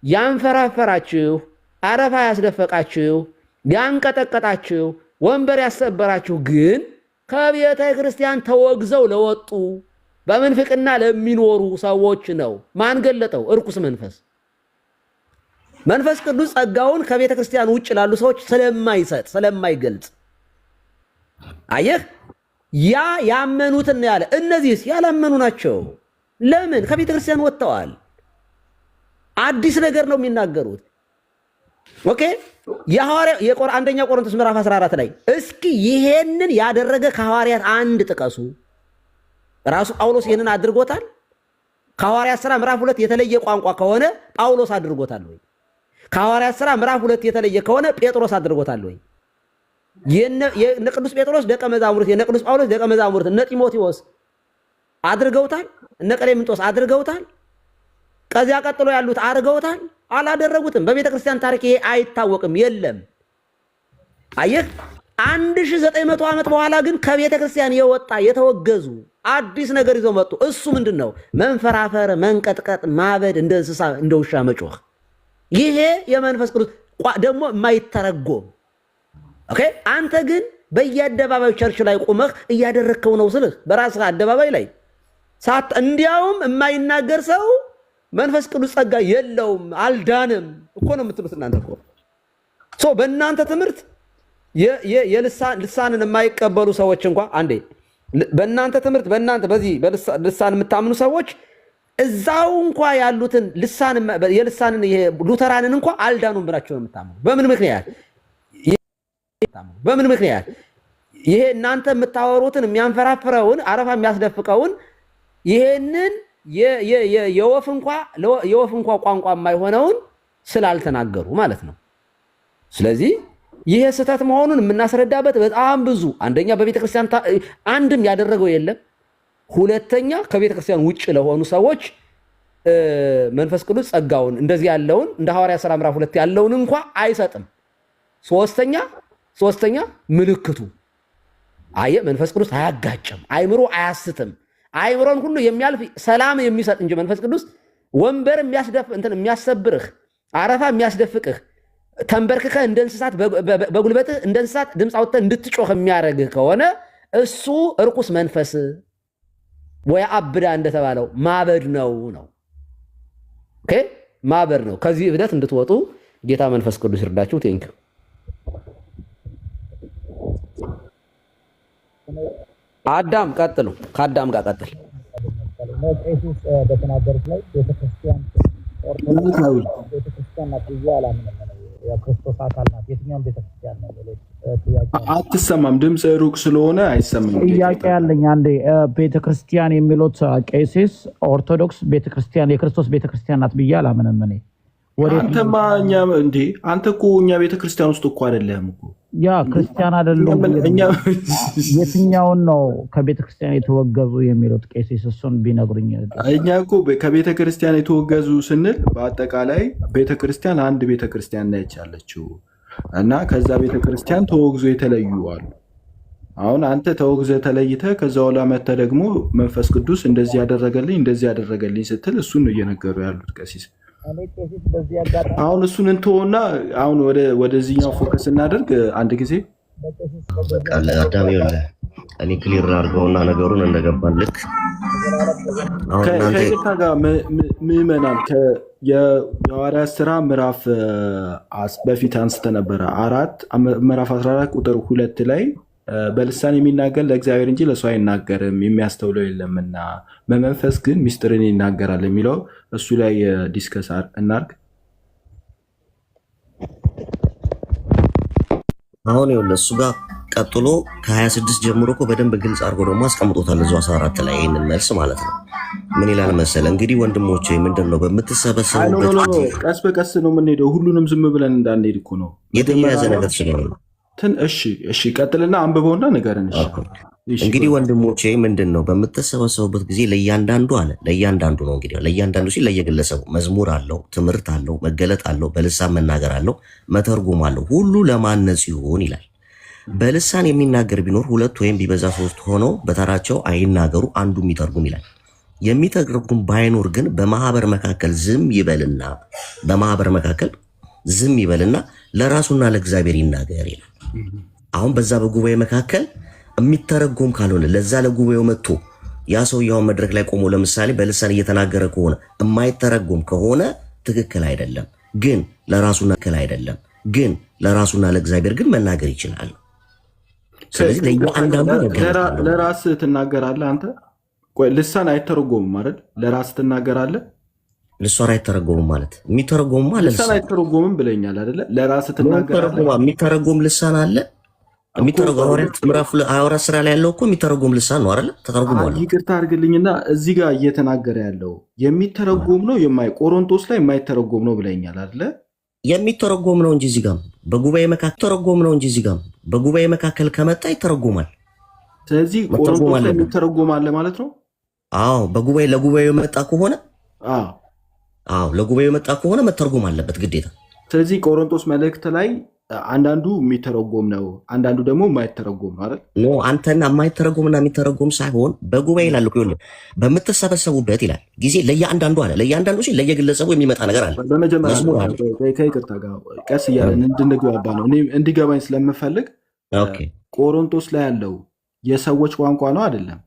ያንፈራፈራችሁ፣ አረፋ ያስደፈቃችሁ፣ ያንቀጠቀጣችሁ፣ ወንበር ያሰበራችሁ ግን ከቤተ ክርስቲያን ተወግዘው ለወጡ በምንፍቅና ለሚኖሩ ሰዎች ነው። ማን ገለጠው? እርኩስ መንፈስ። መንፈስ ቅዱስ ጸጋውን ከቤተ ክርስቲያን ውጭ ላሉ ሰዎች ስለማይሰጥ ስለማይገልጽ፣ አየህ፣ ያ ያመኑትን ያለ እነዚህስ ያላመኑ ናቸው። ለምን? ከቤተ ክርስቲያን ወጥተዋል። አዲስ ነገር ነው የሚናገሩት። ኦኬ አንደኛ ቆሮንቶስ ምዕራፍ 14 ላይ እስኪ ይሄንን ያደረገ ከሐዋርያት አንድ ጥቀሱ። ራሱ ጳውሎስ ይሄንን አድርጎታል? ከሐዋርያት ሥራ ምዕራፍ 2 የተለየ ቋንቋ ከሆነ ጳውሎስ አድርጎታል ወይ? ከሐዋርያት ሥራ ምዕራፍ 2 የተለየ ከሆነ ጴጥሮስ አድርጎታል ወይ? የነ ቅዱስ ጴጥሮስ ደቀ መዛሙርት፣ የነ ቅዱስ ጳውሎስ ደቀ መዛሙርት እነ ጢሞቴዎስ አድርገውታል? እነ ቀሌምንጦስ አድርገውታል? ከዚያ ቀጥሎ ያሉት አድርገውታል? አላደረጉትም። በቤተ ክርስቲያን ታሪክ ይሄ አይታወቅም፣ የለም። አየህ 1900 ዓመት በኋላ ግን ከቤተ ክርስቲያን የወጣ የተወገዙ አዲስ ነገር ይዘው መጡ። እሱ ምንድን ነው? መንፈራፈር፣ መንቀጥቀጥ፣ ማበድ፣ እንደ እንስሳ እንደ ውሻ መጮህ። ይሄ የመንፈስ ቅዱስ ደግሞ የማይተረጎም ኦኬ። አንተ ግን በየአደባባዩ ቸርች ላይ ቆመህ እያደረግከው ነው ስልህ በራስህ አደባባይ ላይ እንዲያውም የማይናገር ሰው መንፈስ ቅዱስ ጸጋ የለውም አልዳንም እኮ ነው የምትሉት እናንተ እኮ። በእናንተ ትምህርት ልሳንን የማይቀበሉ ሰዎች እንኳ አንዴ በእናንተ ትምህርት በእናንተ በዚህ ልሳን የምታምኑ ሰዎች እዛው እንኳ ያሉትን የልሳንን ይሄ ሉተራንን እንኳ አልዳኑም ብላችሁ ነው የምታምኑ። በምን ምክንያት? ይሄ እናንተ የምታወሩትን የሚያንፈራፍረውን አረፋ የሚያስደፍቀውን ይሄንን የወፍ እንኳ ቋንቋ የማይሆነውን ስላልተናገሩ ማለት ነው። ስለዚህ ይሄ ስህተት መሆኑን የምናስረዳበት በጣም ብዙ፣ አንደኛ በቤተ ክርስቲያን አንድም ያደረገው የለም፣ ሁለተኛ ከቤተ ክርስቲያን ውጭ ለሆኑ ሰዎች መንፈስ ቅዱስ ጸጋውን እንደዚህ ያለውን እንደ ሐዋርያ ሥራ ምዕራፍ 2 ያለውን እንኳ አይሰጥም። ሶስተኛ ምልክቱ አየ መንፈስ ቅዱስ አያጋጭም፣ አይምሮ አያስትም። አይምሮን ሁሉ የሚያልፍ ሰላም የሚሰጥ እንጂ መንፈስ ቅዱስ ወንበር የሚያሰብርህ አረፋ የሚያስደፍቅህ ተንበርክከህ እንደ እንስሳት በጉልበትህ እንደ እንስሳት ድምፅ አውጥተህ እንድትጮህ የሚያደርግህ ከሆነ እሱ እርኩስ መንፈስ ወይ አብዳ እንደተባለው ማበድ ነው። ኦኬ ማበድ ነው። ከዚህ እብደት እንድትወጡ ጌታ መንፈስ ቅዱስ ይርዳችሁ። ቴንክ አዳም ቀጥሉ። ከአዳም ጋር ቀጥል። ቄሱስ በተናገሩት ላይ ቤተክርስቲያን ናት ብዬ አላምንም። የክርስቶስ አካል ናት። የትኛውም ቤተክርስቲያን ነው? አትሰማም። ድምፅ ሩቅ ስለሆነ አይሰማም። ጥያቄ ያለኝ አንዴ ቤተክርስቲያን የሚሉት ቄሲስ ኦርቶዶክስ ቤተክርስቲያን የክርስቶስ ቤተክርስቲያን ናት ብዬ አላምንም እኔ። አንተማ እኛ እንዴ አንተ እኮ እኛ ቤተክርስቲያን ውስጥ እኮ አይደለህም እኮ። ያ ክርስቲያን አይደለም። የትኛውን ነው ከቤተክርስቲያን የተወገዙ የሚሉት ቄሲስ? እሱን ቢነግሩኝ። እኛ እኮ ከቤተክርስቲያን የተወገዙ ስንል በአጠቃላይ ቤተክርስቲያን አንድ ቤተክርስቲያን ነች ያለችው እና ከዛ ቤተክርስቲያን ተወግዞ የተለዩ አሉ። አሁን አንተ ተወግዘ ተለይተ ከዛ ኋላ መተህ ደግሞ መንፈስ ቅዱስ እንደዚህ ያደረገልኝ ስትል እሱን ነው እየነገሩ ያሉት ቀሲስ። አሁን እሱን እንትሆና አሁን ወደዚህኛው ፎከስ እናደርግ አንድ ጊዜ። አዳም ይኸውልህ እኔ ክሊር አድርገውና ነገሩን እንደገባን ልክ ከይቅርታ ጋር ምዕመናን የሐዋርያት ሥራ ምዕራፍ በፊት አንስተ ነበረ ምዕራፍ 14 ቁጥር 2 ላይ በልሳን የሚናገር ለእግዚአብሔር እንጂ ለሰው አይናገርም የሚያስተውለው የለምና በመንፈስ ግን ሚስጥርን ይናገራል የሚለው እሱ ላይ ዲስከስ እናርግ። አሁን ይኸውልህ እሱ ጋር ቀጥሎ ከ26 ጀምሮ እኮ በደንብ ግልጽ አድርጎ ደግሞ አስቀምጦታል እዛው 14 ላይ ይህንን መልስ ማለት ነው። ምን ይላል መሰለ? እንግዲህ ወንድሞቼ ምንድን ነው በምትሰበሰቡበት ቀስ በቀስ ነው የምንሄደው። ሁሉንም ዝም ብለን እንዳንሄድ እኮ ነው የተያያዘ ነገር ስለሆነ። እሺ ቀጥልና አንብበውና ንገረን። እንግዲህ ወንድሞቼ ምንድን ነው በምትሰበሰቡበት ጊዜ ለእያንዳንዱ አለ። ለእያንዳንዱ ነው እንግዲህ ለእያንዳንዱ ሲል ለየግለሰቡ መዝሙር አለው፣ ትምህርት አለው፣ መገለጥ አለው፣ በልሳን መናገር አለው፣ መተርጎም አለው። ሁሉ ለማነጽ ይሁን ይላል። በልሳን የሚናገር ቢኖር 2 ወይም ቢበዛ 3 ሆነው በተራቸው አይናገሩ፣ አንዱ የሚተርጉም ይላል። የሚተረጉም ባይኖር ግን በማህበር መካከል ዝም ይበልና ለራሱና ለእግዚአብሔር ይናገር ይላል። አሁን በዛ በጉባኤ መካከል የሚተረጎም ካልሆነ ለዛ ለጉባኤው መጥቶ ያ ሰውየውን መድረክ ላይ ቆሞ ለምሳሌ በልሳን እየተናገረ ከሆነ የማይተረጎም ከሆነ ትክክል አይደለም። ግን ለራሱና ከል አይደለም፣ ግን ለራሱና ለእግዚአብሔር ግን መናገር ይችላል። ስለዚህ ለእያንዳንዱ ለራስህ ትናገራለህ አንተ። ቆይ ልሳን አይተረጎምም አይደል? ለራስህ ትናገራለህ። ልሳን አይተረጎምም ማለት የሚተረጎም ማለት ልሳን አይተረጎምም ብለኛል አይደለ? ለራስህ ትናገራለህ። የሚተረጎም ልሳን አለ። የሚተረጎም ምዕራፍ 24 ስራ ላይ ያለው እኮ የሚተረጎም ልሳን ነው አይደል? ተተርጉሟል። ይቅርታ አድርግልኝና እዚህ ጋር እየተናገረ ያለው የሚተረጎም ነው ቆሮንቶስ ላይ የማይተረጎም ነው ብለኛል አይደለ? የሚተረጎም ነው እንጂ እዚህ ጋር በጉባኤ መካከል ተረጎም ነው እንጂ እዚህ ጋር በጉባኤ መካከል ከመጣ ይተረጎማል። ስለዚህ ቆሮንቶስ ላይ የሚተረጎም አለ ማለት ነው። አዎ በጉባኤ ለጉባኤው መጣ ከሆነ ለጉባኤው መጣ ከሆነ መተርጎም አለበት ግዴታ። ስለዚህ ቆሮንቶስ መልእክት ላይ አንዳንዱ የሚተረጎም ነው፣ አንዳንዱ ደግሞ የማይተረጎም ነው አይደል? ኖ አንተና የማይተረጎምና የሚተረጎም ሳይሆን በጉባኤ ይላል እኮ በምትሰበሰቡበት ይላል ጊዜ ለየአንዳንዱ አለ። ለየአንዳንዱ ሲል ለየግለሰቡ የሚመጣ ነገር አለ። በመጀመሪያ ከይቅርታ ጋር ቀስ እያለን እንድንግባባ ነው፣ እኔ እንዲገባኝ ስለምፈልግ። ቆሮንቶስ ላይ ያለው የሰዎች ቋንቋ ነው አይደለም?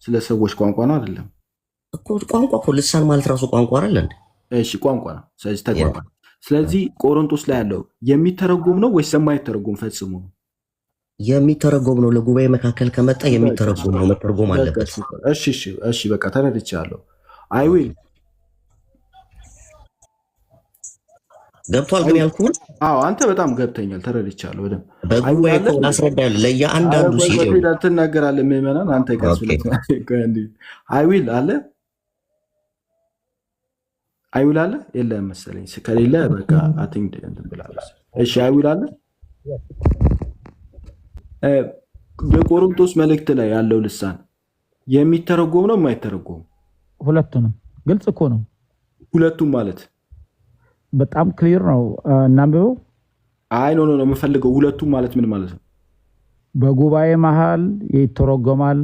ስለ ሰዎች ቋንቋ ነው አይደለም? ቋንቋ እኮ ልሳን ማለት ራሱ ቋንቋ አይደል እንዴ? እሺ ቋንቋ ነው። ስለዚህ ተግባባ። ስለዚህ ቆሮንቶስ ላይ ያለው የሚተረጎም ነው ወይስ የማይተረጎም? ፈጽሞ የሚተረጎም ነው። ለጉባኤ መካከል ከመጣ የሚተረጎም ነው፣ መተርጎም አለበት። እሺ በቃ ተረድቻለሁ። አይዊል ገብቷል። ግን ያልኩህን አንተ በጣም ገብተኛል፣ ተረድቻለሁ በደምብ። በጉባኤ እኮ አስረዳለሁ። ለየአንዳንዱ ሲል ትናገራለህ። ምዕመናን አንተ ጋር አይዊል አለ አይዊል አለ የለም መሰለኝ። ከሌለ በቃ አቲንግ እንትን ብላለች። እሺ አይዊል አለ። በቆሮንቶስ መልእክት ላይ ያለው ልሳን የሚተረጎም ነው የማይተረጎም? ሁለቱንም። ግልጽ እኮ ነው። ሁለቱም ማለት በጣም ክሊር ነው። እናንብበው። አይ ኖ የምፈልገው ሁለቱም ማለት ምን ማለት ነው? በጉባኤ መሃል ይተረጎማል።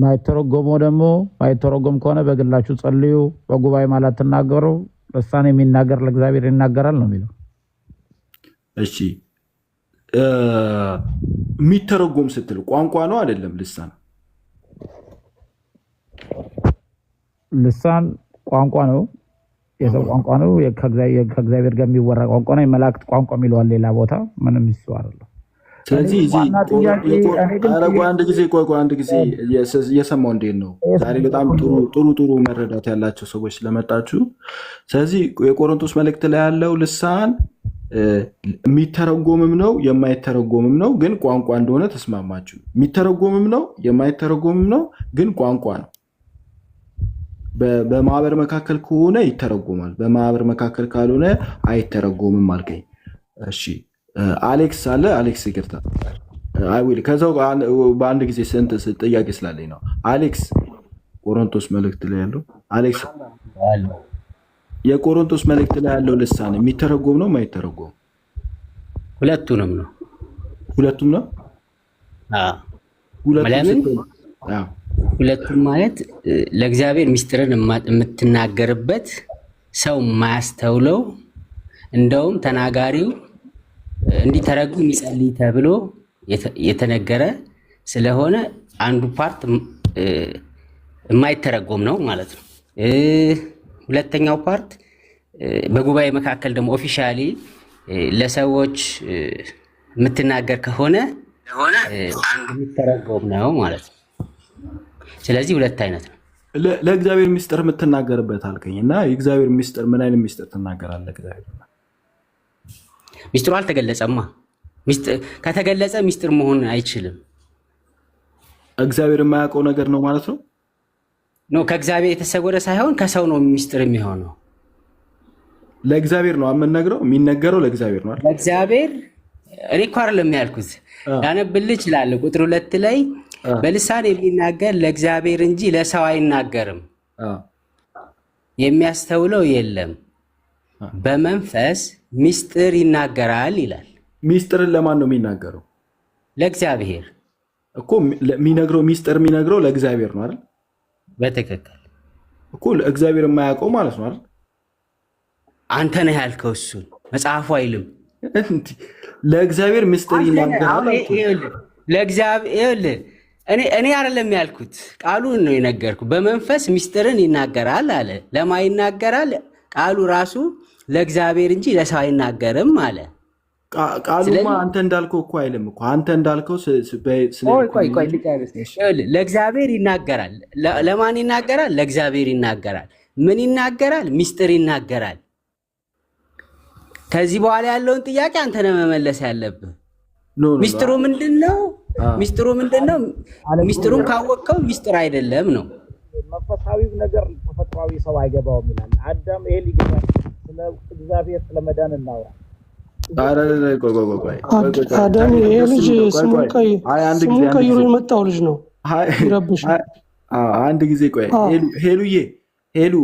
ማይተረጎመው ደግሞ ማይተረጎም ከሆነ በግላችሁ ጸልዩ፣ በጉባኤ ማለት ተናገሩ። ልሳን የሚናገር ለእግዚአብሔር ይናገራል ነው የሚለው። እሺ የሚተረጎም ስትል ቋንቋ ነው አይደለም? ልሳን ቋንቋ ነው፣ የሰው ቋንቋ ነው፣ ከእግዚአብሔር ጋር የሚወራ ቋንቋ ነው። የመላእክት ቋንቋ የሚለዋል ሌላ ቦታ። ምንም ይሱ አይደለም። ስለዚህ አንድ ጊዜ እየሰማው እንዴት ነው ዛሬ በጣም ጥሩ መረዳት ያላቸው ሰዎች ስለመጣችሁ። ስለዚህ የቆሮንቶስ መልእክት ላይ ያለው ልሳን የሚተረጎምም ነው የማይተረጎምም ነው፣ ግን ቋንቋ እንደሆነ ተስማማችሁ። የሚተረጎምም ነው የማይተረጎምም ነው፣ ግን ቋንቋ ነው። በማህበር መካከል ከሆነ ይተረጎማል፣ በማህበር መካከል ካልሆነ አይተረጎምም አልከኝ። እሺ አሌክስ አለ። አሌክስ ይቅርታ አይዊል ከዛው በአንድ ጊዜ ስንት ጥያቄ ስላለኝ ነው። አሌክስ ቆሮንቶስ መልእክት ላይ ያለው አሌክስ የቆሮንቶስ መልእክት ላይ ያለው ልሳን የሚተረጎም ነው የማይተረጎም? ሁለቱንም ነው። ሁለቱም ነው። ሁለቱም ማለት ለእግዚአብሔር ምስጢርን የምትናገርበት ሰው የማያስተውለው እንደውም ተናጋሪው እንዲተረጉም ይጸልይ ተብሎ የተነገረ ስለሆነ አንዱ ፓርት የማይተረጎም ነው ማለት ነው። ሁለተኛው ፓርት በጉባኤ መካከል ደግሞ ኦፊሻሊ ለሰዎች የምትናገር ከሆነ አንዱ የሚተረጎም ነው ማለት ነው። ስለዚህ ሁለት አይነት ነው። ለእግዚአብሔር ምስጢር የምትናገርበት አልከኝ እና የእግዚአብሔር ምስጢር ምን አይነት ምስጢር ትናገራለህ? እግዚአብሔር ሚስጥሩ አልተገለጸማ። ከተገለጸ ሚስጥር መሆን አይችልም። እግዚአብሔር የማያውቀው ነገር ነው ማለት ነው። ከእግዚአብሔር የተሰወረ ሳይሆን ከሰው ነው ሚስጥር የሚሆነው። ለእግዚአብሔር ነው የምንነግረው፣ የሚነገረው ለእግዚአብሔር ነው። ለእግዚአብሔር እኔ እኮ አይደለም ያልኩት፣ ላነብልህ እችላለሁ። ቁጥር 2 ላይ በልሳን የሚናገር ለእግዚአብሔር እንጂ ለሰው አይናገርም፣ የሚያስተውለው የለም፣ በመንፈስ ሚስጥር ይናገራል ይላል። ሚስጥርን ለማን ነው የሚናገረው? ለእግዚአብሔር እኮ የሚነግረው ሚስጥር የሚነግረው ለእግዚአብሔር ነው አይደል? በትክክል እኮ እግዚአብሔር የማያውቀው ማለት ነው አይደል? አንተ ነህ ያልከው፣ እሱን መጽሐፉ አይልም። ለእግዚአብሔር ሚስጥር ይናገራል። ለእግዚአብሔር እኔ አይደለም ያልኩት፣ ቃሉን ነው የነገርኩ። በመንፈስ ሚስጥርን ይናገራል አለ። ለማ ይናገራል? ቃሉ ራሱ ለእግዚአብሔር እንጂ ለሰው አይናገርም አለ። ቃሉማ አንተ እንዳልከው እኮ አይልም እኮ አንተ እንዳልከው ለእግዚአብሔር ይናገራል። ለማን ይናገራል? ለእግዚአብሔር ይናገራል። ምን ይናገራል? ሚስጥር ይናገራል። ከዚህ በኋላ ያለውን ጥያቄ አንተ ነህ መመለስ ያለብህ። ሚስጥሩ ምንድነው? ሚስጥሩ ምንድነው? ሚስጥሩን ካወቅከው ሚስጥር አይደለም ነው። መንፈሳዊው ነገር ተፈጥሯዊ ሰው አይገባውም ይላል አዳም። ይሄ ሊገባ ስለ እግዚአብሔር ስለመዳን እናውራ። አዳም ይሄ ልጅ ስሙን ቀይሮ የመጣው ልጅ ነው። ይረብሽ። አንድ ጊዜ ቆይ ሄሉ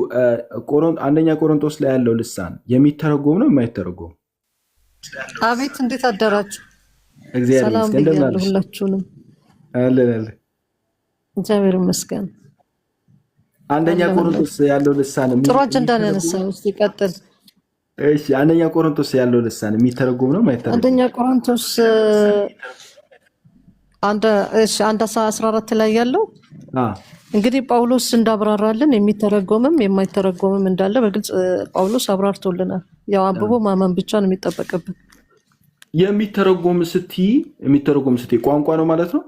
አንደኛ ቆሮንቶስ ላይ ያለው ልሳን የሚተረጎም ነው የማይተረጎም? አቤት እንዴት አደራችሁ? እግዚአብሔር ይመስገን። እንደምን አለሽ? ሁላችሁንም አለ እግዚአብሔር ይመስገን። አንደኛ ቆሮንቶስ ያለው ልሳን ጥሩ አጀንዳ ነው ያነሳው። እስቲ ቀጥል። እሺ አንደኛ ቆሮንቶስ ያለው ልሳን የሚተረጎም ነው የማይተረጎም? አንደኛ ቆሮንቶስ አንድ 14 ላይ ያለው እንግዲህ ጳውሎስ እንዳብራራልን የሚተረጎምም የማይተረጎምም እንዳለ በግልጽ ጳውሎስ አብራርቶልናል። ያው አንብቦ ማመን ብቻ ነው የሚጠበቅብን። የሚተረጎም ስትይ ቋንቋ ነው ማለት ነው?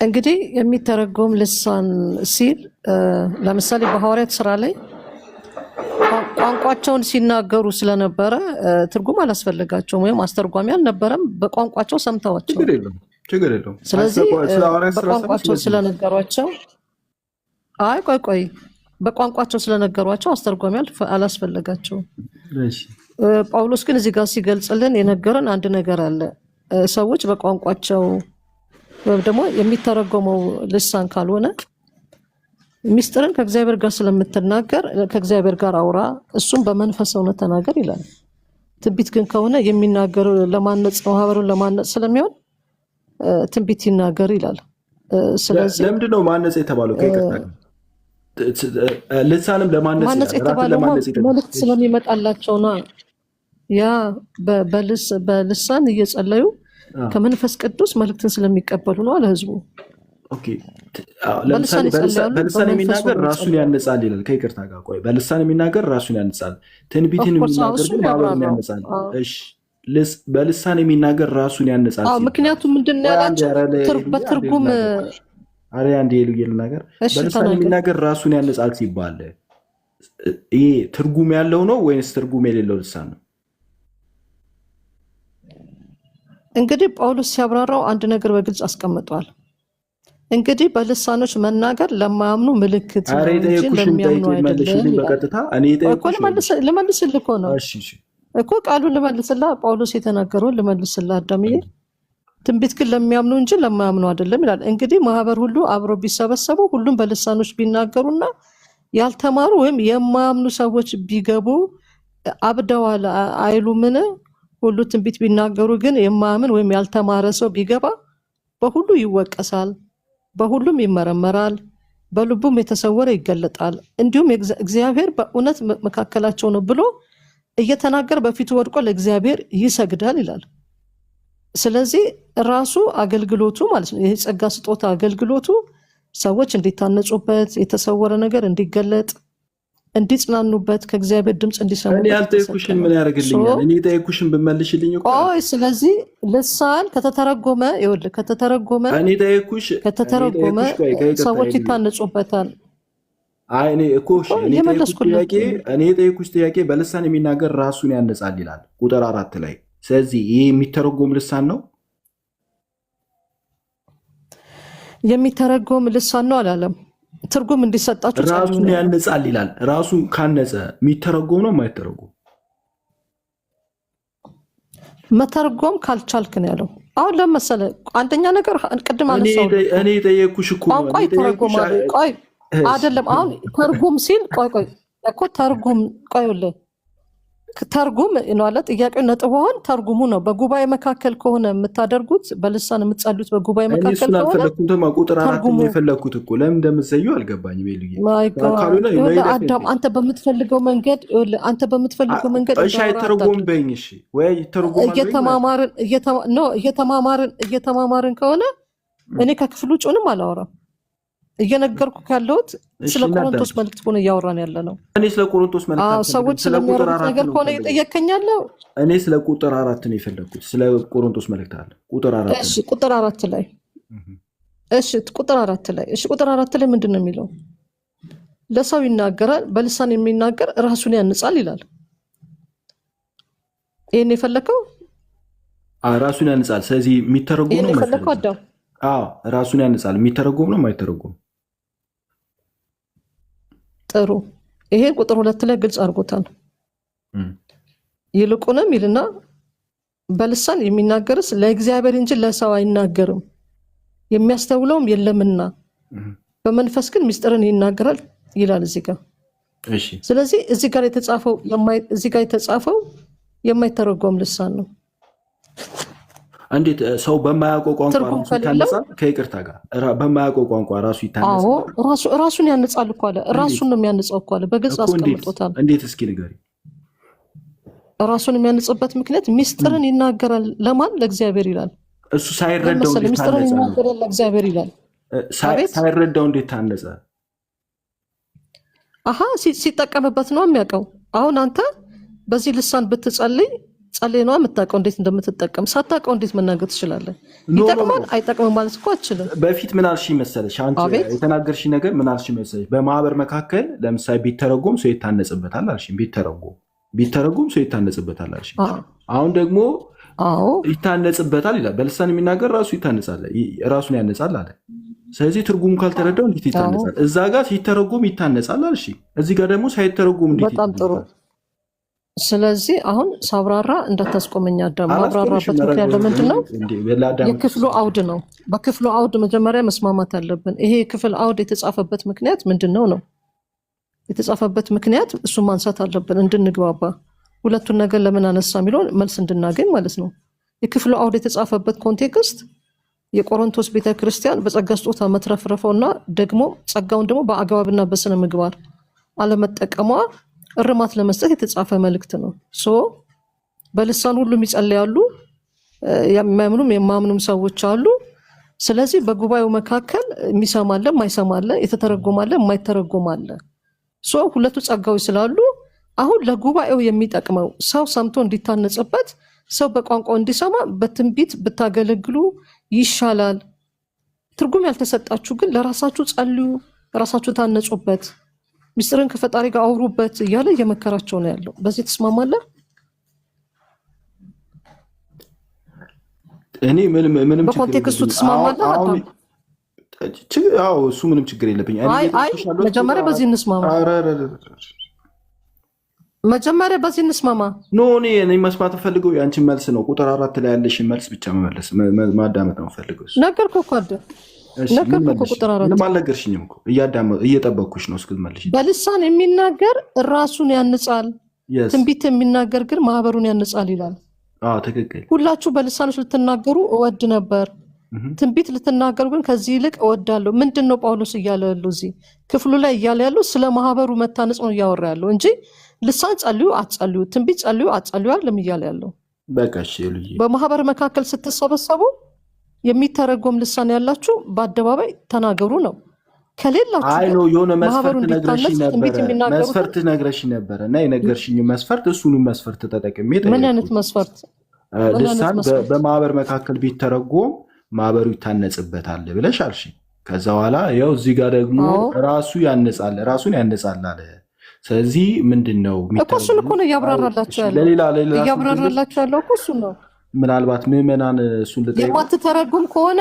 እንግዲህ የሚተረጎም ልሳን ሲል ለምሳሌ በሐዋርያት ስራ ላይ ቋንቋቸውን ሲናገሩ ስለነበረ ትርጉም አላስፈልጋቸውም ወይም አስተርጓሚ አልነበረም። በቋንቋቸው ሰምተዋቸው ችግር የለውም። ስለዚህ በቋንቋቸው ስለነገሯቸው ቆይ በቋንቋቸው ስለነገሯቸው አስተርጓሚ አላስፈልጋቸውም። ጳውሎስ ግን እዚህ ጋር ሲገልጽልን የነገረን አንድ ነገር አለ። ሰዎች በቋንቋቸው ወይም ደግሞ የሚተረጎመው ልሳን ካልሆነ ሚስጥርን ከእግዚአብሔር ጋር ስለምትናገር ከእግዚአብሔር ጋር አውራ፣ እሱም በመንፈስ እውነት ተናገር ይላል። ትንቢት ግን ከሆነ የሚናገር ለማነጽ ማህበሩን ለማነጽ ስለሚሆን ትንቢት ይናገር ይላል። ስለዚህ ለምንድን ነው ማነጽ የተባለው? ልሳንም ለማነጽ የተባለው መልእክት ስለሚመጣላቸው ነው። ያ በልሳን እየጸለዩ ከመንፈስ ቅዱስ መልእክትን ስለሚቀበሉ ነው አለ ህዝቡ። በልሳን የሚናገር ራሱን ያነጻል ይላል። ከይቅርታ ጋር ቆይ፣ በልሳን የሚናገር ራሱን ያነጻል፣ ትንቢትን የሚናገር ግን ማህበሩን ያነጻል። በልሳን የሚናገር ራሱን ያነጻል። ምክንያቱም ምንድን ነው ያላቸው? በትርጉም አንድ ልናገር፣ በልሳን የሚናገር ራሱን ያነጻል ሲባል ይሄ ትርጉም ያለው ነው ወይስ ትርጉም የሌለው ልሳን ነው? እንግዲህ ጳውሎስ ሲያብራራው አንድ ነገር በግልጽ አስቀምጧል። እንግዲህ በልሳኖች መናገር ለማያምኑ ምልክት ነው እንጂ ለሚያምኑ አይደለም። ልመልስልህ እኮ ነው እኮ ቃሉን ልመልስልህ። ጳውሎስ የተናገረውን ልመልስልህ አዳምዬ። ትንቢት ግን ለሚያምኑ እንጂ ለማያምኑ አይደለም ይላል። እንግዲህ ማህበር ሁሉ አብረው ቢሰበሰቡ ሁሉም በልሳኖች ቢናገሩና ያልተማሩ ወይም የማያምኑ ሰዎች ቢገቡ አብደዋል አይሉምን? ሁሉ ትንቢት ቢናገሩ ግን የማያምን ወይም ያልተማረ ሰው ቢገባ በሁሉ ይወቀሳል፣ በሁሉም ይመረመራል፣ በልቡም የተሰወረ ይገለጣል። እንዲሁም እግዚአብሔር በእውነት መካከላቸው ነው ብሎ እየተናገረ በፊቱ ወድቆ ለእግዚአብሔር ይሰግዳል ይላል። ስለዚህ ራሱ አገልግሎቱ ማለት ነው፣ ይህ ጸጋ ስጦታ አገልግሎቱ ሰዎች እንዲታነጹበት፣ የተሰወረ ነገር እንዲገለጥ፣ እንዲጽናኑበት፣ ከእግዚአብሔር ድምፅ እንዲሰሙ። እኔ ያልጠየኩሽን ምን ያደርግልኛል? እኔ የጠየኩሽን ብመልሽልኝ እኮ ስለዚህ ልሳን ከተተረጎመ ሰዎች ይታነጹበታል። እኔ የጠየኩሽ ጥያቄ በልሳን የሚናገር ራሱን ያነጻል ይላል ቁጥር 4 ላይ። ስለዚህ ይህ የሚተረጎም ልሳን ነው? የሚተረጎም ልሳን ነው አላለም። ትርጉም እንዲሰጣችሁ ራሱን ያነጻል ይላል። ራሱ ካነጸ የሚተረጎም ነው የማይተረጎም? መተርጎም ካልቻልክ ነው ያለው። አሁን ለመሰለ አንደኛ ነገር ቅድም አነሳው። እኔ የጠየኩሽ እኮ ቋንቋ ይተረጎማል። ቆይ አይደለም አሁን ተርጉም ሲል ቆይ እኮ ተርጉም ተርጉም ነው አለ። ጥያቄው ነጥቡን ተርጉሙ ነው። በጉባኤ መካከል ከሆነ የምታደርጉት በልሳን የምትጸሉት በጉባኤ መካከል ከሆነ ቁጥር 4 ነው የፈለኩት እኮ። ለምን እንደምትዘዩ አልገባኝም። አዳም አንተ በምትፈልገው መንገድ እሺ፣ አይተረጎም በይኝ። እሺ ወይ ተርጉም እየተማማርን ከሆነ እኔ ከክፍሉ ጭንም አላወራም። እየነገርኩ ያለሁት ስለ ቆሮንቶስ መልእክት ሆነ እያወራን ያለ ነው። እኔ ስለ ቆሮንቶስ መልእክት ሰዎች ስለሚያወሩት ነገር ከሆነ እየጠየከኝ ያለው እኔ ስለ ቁጥር 4 ነው የፈለኩት። ስለ ቆሮንቶስ መልእክት አለ ቁጥር 4። እሺ ቁጥር 4 ላይ እሺ ቁጥር 4 ላይ እሺ ቁጥር 4 ላይ ምንድን ነው የሚለው? ለሰው ይናገራል፣ በልሳን የሚናገር ራሱን ያንጻል ይላል። ይሄን የፈለከው? ራሱን ያንጻል። ስለዚህ የሚተረጎም ነው የፈለከው አዳም? ራሱን ያንጻል። የሚተረጎም ነው የማይተረጎም? ጥሩ። ይሄን ቁጥር 2 ላይ ግልጽ አድርጎታል። ይልቁንም ይልና በልሳን የሚናገርስ ለእግዚአብሔር እንጂ ለሰው አይናገርም፣ የሚያስተውለውም የለምና በመንፈስ ግን ምስጢርን ይናገራል ይላል እዚህ ጋር። እሺ ስለዚህ እዚህ ጋር የተጻፈው የማይተረጎም ልሳን ነው። እንዴት ሰው በማያውቀው ቋንቋ ራሱ ይታነጻል? ከይቅርታ ጋር በማያውቀው ቋንቋ ራሱ ይታነጻል? ራሱን ያንጻል እኮ አለ። ራሱን ነው የሚያንጻው እኮ አለ። በግልጽ አስቀምጦታል። እንዴት? እስኪ ንገሪኝ። ራሱን የሚያንጽበት ምክንያት ምስጢርን ይናገራል። ለማን? ለእግዚአብሔር ይላል። እሱ ሳይረዳው እንዴት ምስጢርን ታነጻ? ይናገራል ለእግዚአብሔር ይላል። ሳይረዳው እንዴት ታነጻ? ሲጠቀምበት ነው የሚያውቀው። አሁን አንተ በዚህ ልሳን ብትጸልይ ጸልይ ነው የምታውቀው እንዴት እንደምትጠቀም። ሳታውቀው እንዴት መናገር ትችላለህ? ይጠቅማል አይጠቅምም ማለት እኮ አትችልም። በፊት ምን አልሽ መሰለሽ? አንቺ የተናገርሽ ነገር ምን አልሽ መሰለሽ? በማህበር መካከል ለምሳሌ ቢተረጎም ሰው ይታነጽበታል አልሽ። ቢተረጎም ሰው ይታነጽበታል አልሽ። አሁን ደግሞ ይታነጽበታል ይላል። በልሳን የሚናገር ራሱ ይታነጻል፣ ራሱን ያነጻል አለ። ስለዚህ ትርጉም ካልተረዳው እንዴት ይታነጻል? እዛ ጋር ሲተረጎም ይታነጻል አልሽ፣ እዚህ ጋር ደግሞ ሳይተረጎም እንዴት በጣም ጥሩ። ስለዚህ አሁን ሳብራራ እንዳታስቆመኝ አዳም። ማብራራበት ምክንያት ምንድን ነው? የክፍሉ አውድ ነው። በክፍሉ አውድ መጀመሪያ መስማማት አለብን። ይሄ የክፍል አውድ የተጻፈበት ምክንያት ምንድን ነው ነው የተጻፈበት ምክንያት እሱ ማንሳት አለብን እንድንግባባ። ሁለቱን ነገር ለምን አነሳ የሚለውን መልስ እንድናገኝ ማለት ነው። የክፍሉ አውድ የተጻፈበት ኮንቴክስት የቆሮንቶስ ቤተክርስቲያን በጸጋ ስጦታ መትረፍረፈውና ደግሞ ጸጋውን ደግሞ በአግባብና በስነ ምግባር አለመጠቀሟ እርማት ለመስጠት የተጻፈ መልእክት ነው። በልሳን ሁሉም ይጸልያሉ፣ የሚያምኑም የማምኑም ሰዎች አሉ። ስለዚህ በጉባኤው መካከል የሚሰማለ፣ የማይሰማለ፣ የተተረጎማለ፣ የማይተረጎማለ። ሁለቱ ጸጋዎች ስላሉ አሁን ለጉባኤው የሚጠቅመው ሰው ሰምቶ እንዲታነጽበት፣ ሰው በቋንቋው እንዲሰማ በትንቢት ብታገለግሉ ይሻላል። ትርጉም ያልተሰጣችሁ ግን ለራሳችሁ ጸልዩ፣ ራሳችሁ ታነጹበት፣ ምስጢርን ከፈጣሪ ጋር አውሩበት እያለ እየመከራቸው ነው ያለው። በዚህ ትስማማለህ? እኔ ምንም በኮንቴክስቱ ትስማማለህ? እሱ ምንም ችግር የለብኝ። መጀመሪያ በዚህ እንስማማ። መጀመሪያ በዚህ እንስማማ። እኔ መስማት ፈልገው የአንቺን መልስ ነው። ቁጥር 4 ላይ ያለሽን መልስ ብቻ መመለስ ማዳመጥ ነው ፈልገው። ነገርኩህ እኮ አይደል? ነገርኩህ እኮ ቁጥር 4 ምንም አልነገርሽኝም እኮ እየጠበኩሽ ነው እስክትመልሽ። በልሳን የሚናገር ራሱን ያንጻል፣ ትንቢት የሚናገር ግን ማህበሩን ያንጻል ይላል። ትክክል። ሁላችሁ በልሳኖች ልትናገሩ እወድ ነበር፣ ትንቢት ልትናገሩ ግን ከዚህ ይልቅ እወዳለሁ። ምንድን ነው ጳውሎስ እያለ ያለው? እዚህ ክፍሉ ላይ እያለ ያለው ስለ ማህበሩ መታነጽ ነው እያወራ ያለው እንጂ ልሳን ጸልዩ አትጸልዩ፣ ትንቢት ጸልዩ አትጸልዩ አይደለም እያለ ያለው። በማህበር መካከል ስትሰበሰቡ የሚተረጎም ልሳን ያላችሁ በአደባባይ ተናገሩ ነው። ከሌላችሁ የሆነ መስፈርት ነግረሽ ነበረ እና የነገርሽኝ መስፈርት እሱንም መስፈርት ተጠቅሜ ምን አይነት መስፈርት? ልሳን በማህበር መካከል ቢተረጎም ማህበሩ ይታነጽበታል ብለሽ አልሽ። ከዛ በኋላ ያው እዚህ ጋር ደግሞ ራሱን ያነጻል አለ። ስለዚህ ምንድን ነው እሱን እኮ ነው እያብራራላችሁ ያለው እኮ እሱን ነው። ምናልባት ምዕመናን እሱን የማትተረጉም ከሆነ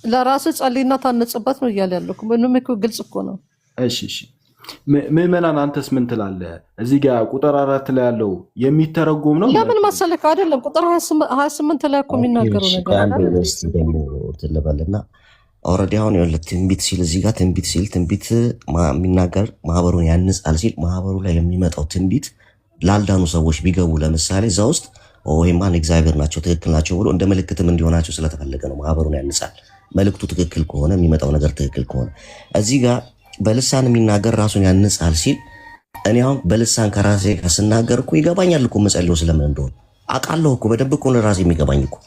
ለራስህ ጸልይና ታነጽበት ነው እያለ ያለው። ምንም እኮ ግልጽ እኮ ነው። እሺ ምዕመናን አንተስ ምን ትላለህ? እዚህ ጋር ቁጥር 4 ላይ ያለው የሚተረጎም ነው። ለምን መሰለህ አይደለም ቁጥር 28 ላይ እኮ የሚናገረው ነገር ደግሞ ትልበልና ኦልሬዲ አሁን ትንቢት ሲል እዚህ ጋር ትንቢት የሚናገር ማህበሩን ያንጻል ሲል ማህበሩ ላይ የሚመጣው ትንቢት ላልዳኑ ሰዎች ቢገቡ ለምሳሌ እዛ ውስጥ ማን እግዚአብሔር ናቸው ትክክል ናቸው ብሎ እንደ ምልክትም እንዲሆናቸው ስለተፈለገ ነው። ማህበሩን ያንጻል። መልእክቱ ትክክል ከሆነ የሚመጣው ነገር ትክክል ከሆነ እዚህ ጋር በልሳን የሚናገር ራሱን ያንጻል ሲል እኔ አሁን በልሳን ከራሴ ጋር ስናገር እኮ ይገባኛል እኮ መጸለዩ ስለምን እንደሆነ አውቃለሁ እኮ በደንብ እኮ ለራሴ የሚገባኝ እኮ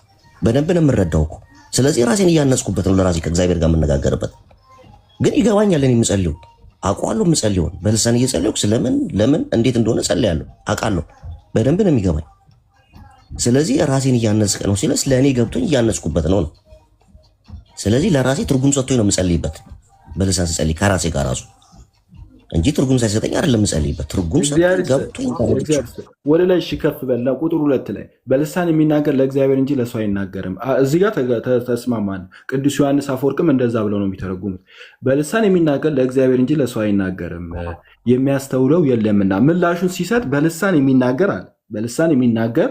በደንብ ነው የምረዳው እኮ። ስለዚህ ራሴን እያነጽኩበት ነው ለራሴ ከእግዚአብሔር ጋር የምነጋገርበት። ግን ይገባኛል። እኔ የምጸልየው አውቀዋለሁ። የምጸልየውን በልሳን እየጸለይኩ ስለምን ለምን እንዴት እንደሆነ ጸልያለሁ፣ አውቃለሁ። በደንብ ነው የሚገባኝ። ስለዚህ ራሴን እያነጽከ ነው ሲለስ ለእኔ ገብቶኝ እያነጽኩበት ነው። ስለዚህ ለራሴ ትርጉም ሰጥቶኝ ነው የምጸልይበት በልሳን ስጸልይ ከራሴ ጋር ራሱ እንጂ ትርጉም ሳይሰጠኝ አይደለም የምጸልይበት። ትርጉም ሰጥቶኝ ገብቶኝ ወደ ላይ ከፍ በልና ቁጥር 2 ላይ በልሳን የሚናገር ለእግዚአብሔር እንጂ ለሰው አይናገርም። እዚህ ጋር ተስማማን። ቅዱስ ዮሐንስ አፈወርቅም እንደዛ ብለው ነው የሚተረጉሙት። በልሳን የሚናገር ለእግዚአብሔር እንጂ ለሰው አይናገርም የሚያስተውለው የለምና። ምላሹን ሲሰጥ በልሳን የሚናገር አለ። በልሳን የሚናገር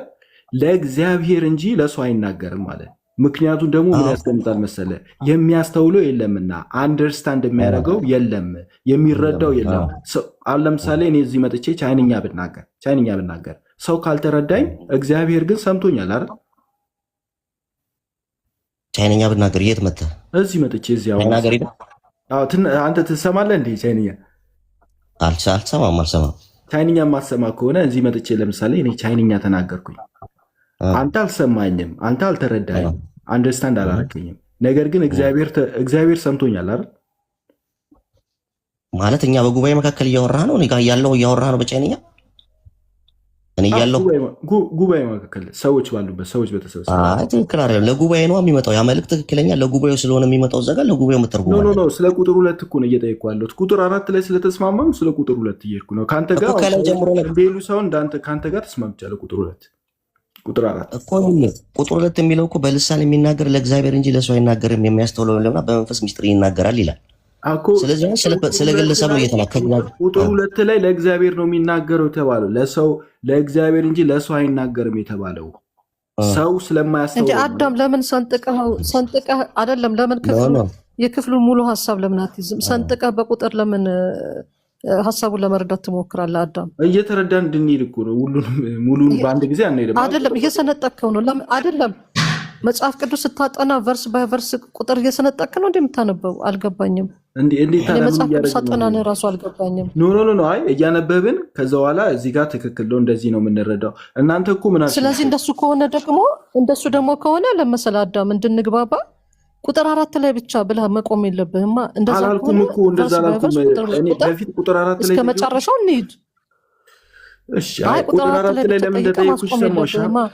ለእግዚአብሔር እንጂ ለሰው አይናገርም ማለት። ምክንያቱም ደግሞ ምን ያስቀምጣል መሰለ? የሚያስተውለው የለምና፣ አንደርስታንድ የሚያደርገው የለም፣ የሚረዳው የለም። አሁን ለምሳሌ እኔ እዚህ መጥቼ ቻይንኛ ብናገር ሰው ካልተረዳኝ፣ እግዚአብሔር ግን ሰምቶኛል አይደል? ቻይንኛ ብናገር የት መጥተህ? እዚህ መጥቼ እዚህ አንተ ትሰማለህ እንዴ ቻይንኛ? አልሰማም። ቻይንኛ የማትሰማ ከሆነ እዚህ መጥቼ ለምሳሌ እኔ ቻይንኛ ተናገርኩኝ፣ አንተ አልሰማኝም፣ አንተ አልተረዳኝም፣ አንደርስታንድ አላረከኝም። ነገር ግን እግዚአብሔር ሰምቶኛል አይደል? ማለት እኛ በጉባኤ መካከል እያወራህ ነው፣ እኔ ጋር ያለው እያወራህ ነው በቻይንኛ። እኔ ያለው ጉባኤ መካከል ሰዎች ባሉበት ሰዎች በተሰበሰቡ። ትክክል አይደለም። ለጉባኤ ነው የሚመጣው ያ መልእክት ትክክለኛ ለጉባኤው ስለሆነ የሚመጣው እዛ ጋር ለጉባኤው መተርጉም ነው። ስለ ቁጥር 2 እኮ ነው እየጠየቅኩ ያለሁት። ቁጥር 4 ላይ ስለተስማማም ስለ ቁጥር 2 እየሄድኩ ነው። ከአንተ ጋር ሌሉ ሰው ከአንተ ጋር ተስማምቻለሁ። ቁጥር 2 ቁጥር 2 የሚለው እኮ በልሳን የሚናገር ለእግዚአብሔር እንጂ ለሰው አይናገርም የሚያስተውለው ለምና በመንፈስ ምስጢር ይናገራል ይላል። ስለዚህ ስለ ግለሰብ ነው እየተናገረ። ቁጥር 2 ላይ ለእግዚአብሔር ነው የሚናገረው የተባለው ለእግዚአብሔር እንጂ ለሰው አይናገርም የተባለው ሰው ስለማያስተውል እንጂ አዳም ለምን ሰንጥቀህ አይደለም? ለምን የክፍሉን ሙሉ ሀሳብ ለምን አትይዝም? ሰንጥቀህ በቁጥር ለምን ሀሳቡን ለመረዳት ትሞክራለህ? አዳም እየተረዳን እንድንሄድ እኮ ነው። ሙሉን በአንድ ጊዜ አንሄድም። አይደለም እየሰነጠቅከው ነው። አይደለም መጽሐፍ ቅዱስ ስታጠና ቨርስ ባይ ቨርስ ቁጥር እየሰነጠቅክ ነው እንደምታነበው። አልገባኝም። መጽሐፍ ቅዱስ አጠናን ራሱ አልገባኝም። ኖ አይ እያነበብን ከዛ በኋላ እዚህ ጋር ትክክል ነው እንደዚህ ነው የምንረዳው። እናንተ እኮ ምን አልሽ? ስለዚህ እንደሱ ደግሞ ከሆነ ለመሰለ አዳም እንድንግባባ ቁጥር 4 ላይ ብቻ ብለህ መቆም የለብህማ። እንደዛ እኮ እንደዛ አላልኩም። እኔ በፊት ቁጥር 4 ላይ እስከ መጨረሻው እንሂድ። እሺ ቁጥር 4 ላይ ለምን እንደጠየኩሽ ሰማሽ?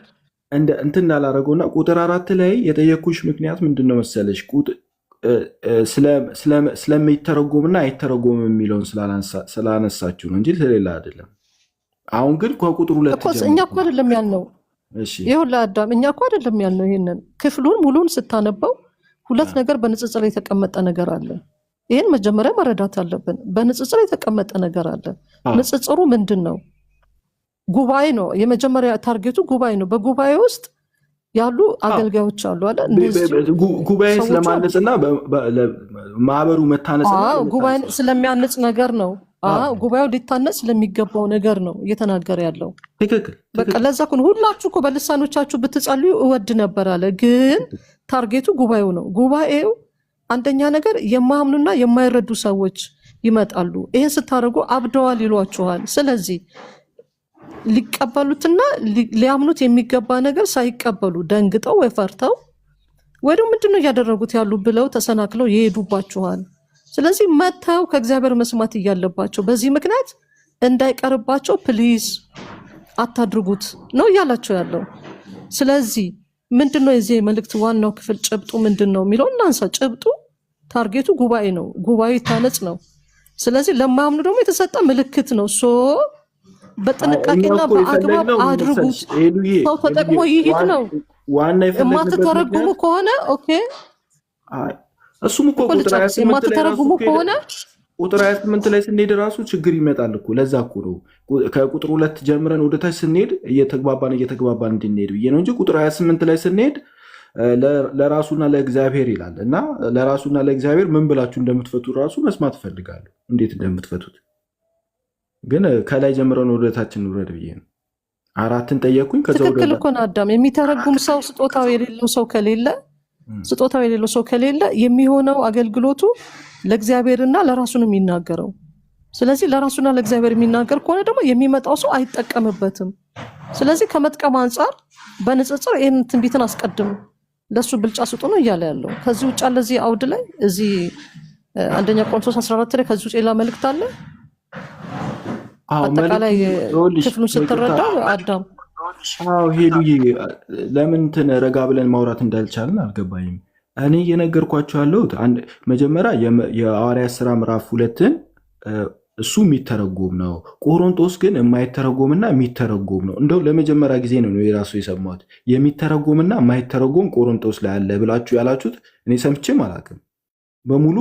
እንትን እንዳላረገውና ቁጥር 4 ላይ የጠየኩሽ ምክንያት ምንድነው መሰለሽ? ስለሚተረጎምና አይተረጎም የሚለውን ስላነሳችሁ ነው እንጂ ስለሌላ አይደለም። አሁን ግን ከቁጥር 2 እኛ እኮ አይደለም ያልነው። ይኸውልህ አዳም እኛ እኮ አይደለም ያልነው። ይሄንን ክፍሉን ሙሉን ስታነበው ሁለት ነገር በንጽጽር የተቀመጠ ነገር አለ። ይህን መጀመሪያ መረዳት አለብን። በንጽጽር የተቀመጠ ነገር አለ። ንጽጽሩ ምንድን ነው? ጉባኤ ነው። የመጀመሪያ ታርጌቱ ጉባኤ ነው። በጉባኤ ውስጥ ያሉ አገልጋዮች አሉ አለ። ጉባኤ ስለማነጽና ማህበሩ መታነጽ ጉባኤ ስለሚያነጽ ነገር ነው። ጉባኤው ሊታነጽ ስለሚገባው ነገር ነው እየተናገረ ያለው። በቃ ለዛ እኮ ሁላችሁ እኮ በልሳኖቻችሁ ብትጸልዩ እወድ ነበር አለ። ግን ታርጌቱ ጉባኤው ነው። ጉባኤው አንደኛ ነገር የማያምኑና የማይረዱ ሰዎች ይመጣሉ። ይህን ስታደርጉ አብደዋል ይሏችኋል። ስለዚህ ሊቀበሉትና ሊያምኑት የሚገባ ነገር ሳይቀበሉ ደንግጠው ወይ ፈርተው ወይ ደግሞ ምንድነው እያደረጉት ያሉ ብለው ተሰናክለው ይሄዱባችኋል። ስለዚህ መተው ከእግዚአብሔር መስማት እያለባቸው በዚህ ምክንያት እንዳይቀርባቸው ፕሊዝ አታድርጉት ነው እያላቸው ያለው። ስለዚህ ምንድነው የዚህ መልእክት ዋናው ክፍል ጭብጡ ምንድነው የሚለው እናንሳ። ጭብጡ ታርጌቱ ጉባኤ ነው። ጉባኤው ይታነጽ ነው። ስለዚህ ለማያምኑ ደግሞ የተሰጠ ምልክት ነው። በጥንቃቄና በአግባብ አድርጉት። ሰው ተጠቅሞ ይሂድ ነው። የማትተረጉሙ ከሆነ ኦኬ። እሱም እኮ የማትተረጉሙ ከሆነ ቁጥር 28 ላይ ስንሄድ ራሱ ችግር ይመጣል እኮ። ለዛ እኮ ነው ከቁጥር 2 ጀምረን ወደታች ስንሄድ እየተግባባን እንድንሄድ ብዬ ነው እንጂ ቁጥር 28 ላይ ስንሄድ ለራሱና ለእግዚአብሔር ይላል እና ለራሱና ለእግዚአብሔር ምን ብላችሁ እንደምትፈቱ ራሱ መስማት እፈልጋለሁ፣ እንዴት እንደምትፈቱት። ግን ከላይ ጀምረን ወደታችን እንውረድ ብዬ ነው። 4ን ጠየቅኩኝ። ትክክል እኮ ነው አዳም። የሚተረጉም ሰው ስጦታው የሌለው ሰው ከሌለ የሚሆነው አገልግሎቱ ለእግዚአብሔርና ለራሱ ነው የሚናገረው። ስለዚህ ለራሱና ለእግዚአብሔር የሚናገር ከሆነ ደግሞ የሚመጣው ሰው አይጠቀምበትም። ስለዚህ ከመጥቀም አንጻር በንጽጽር ይህን ትንቢትን አስቀድም ለሱ ብልጫ ስጡ ነው እያለ ያለው። ከዚህ ውጭ ለዚህ አውድ ላይ እዚህ አንደኛ ቆሮንቶስ 14 ላይ ከዚህ ውጭ ሌላ መልእክት አለ? አጠቃላይ ክፍሉን ስትረዳ አዳም ሄዱዬ ለምን እንትን ረጋ ብለን ማውራት እንዳልቻልን አልገባኝም። እኔ እየነገርኳቸው ያለሁት መጀመሪያ የሐዋርያት ሥራ ምዕራፍ 2ን እሱ የሚተረጎም ነው። ቆሮንቶስ ግን የማይተረጎምና የሚተረጎም ነው። እንደው ለመጀመሪያ ጊዜ ነው የራሱ የሰማሁት የሚተረጎምና የማይተረጎም ቆሮንቶስ ላይ አለ ብላችሁ ያላችሁት እኔ ሰምቼም አላውቅም በሙሉ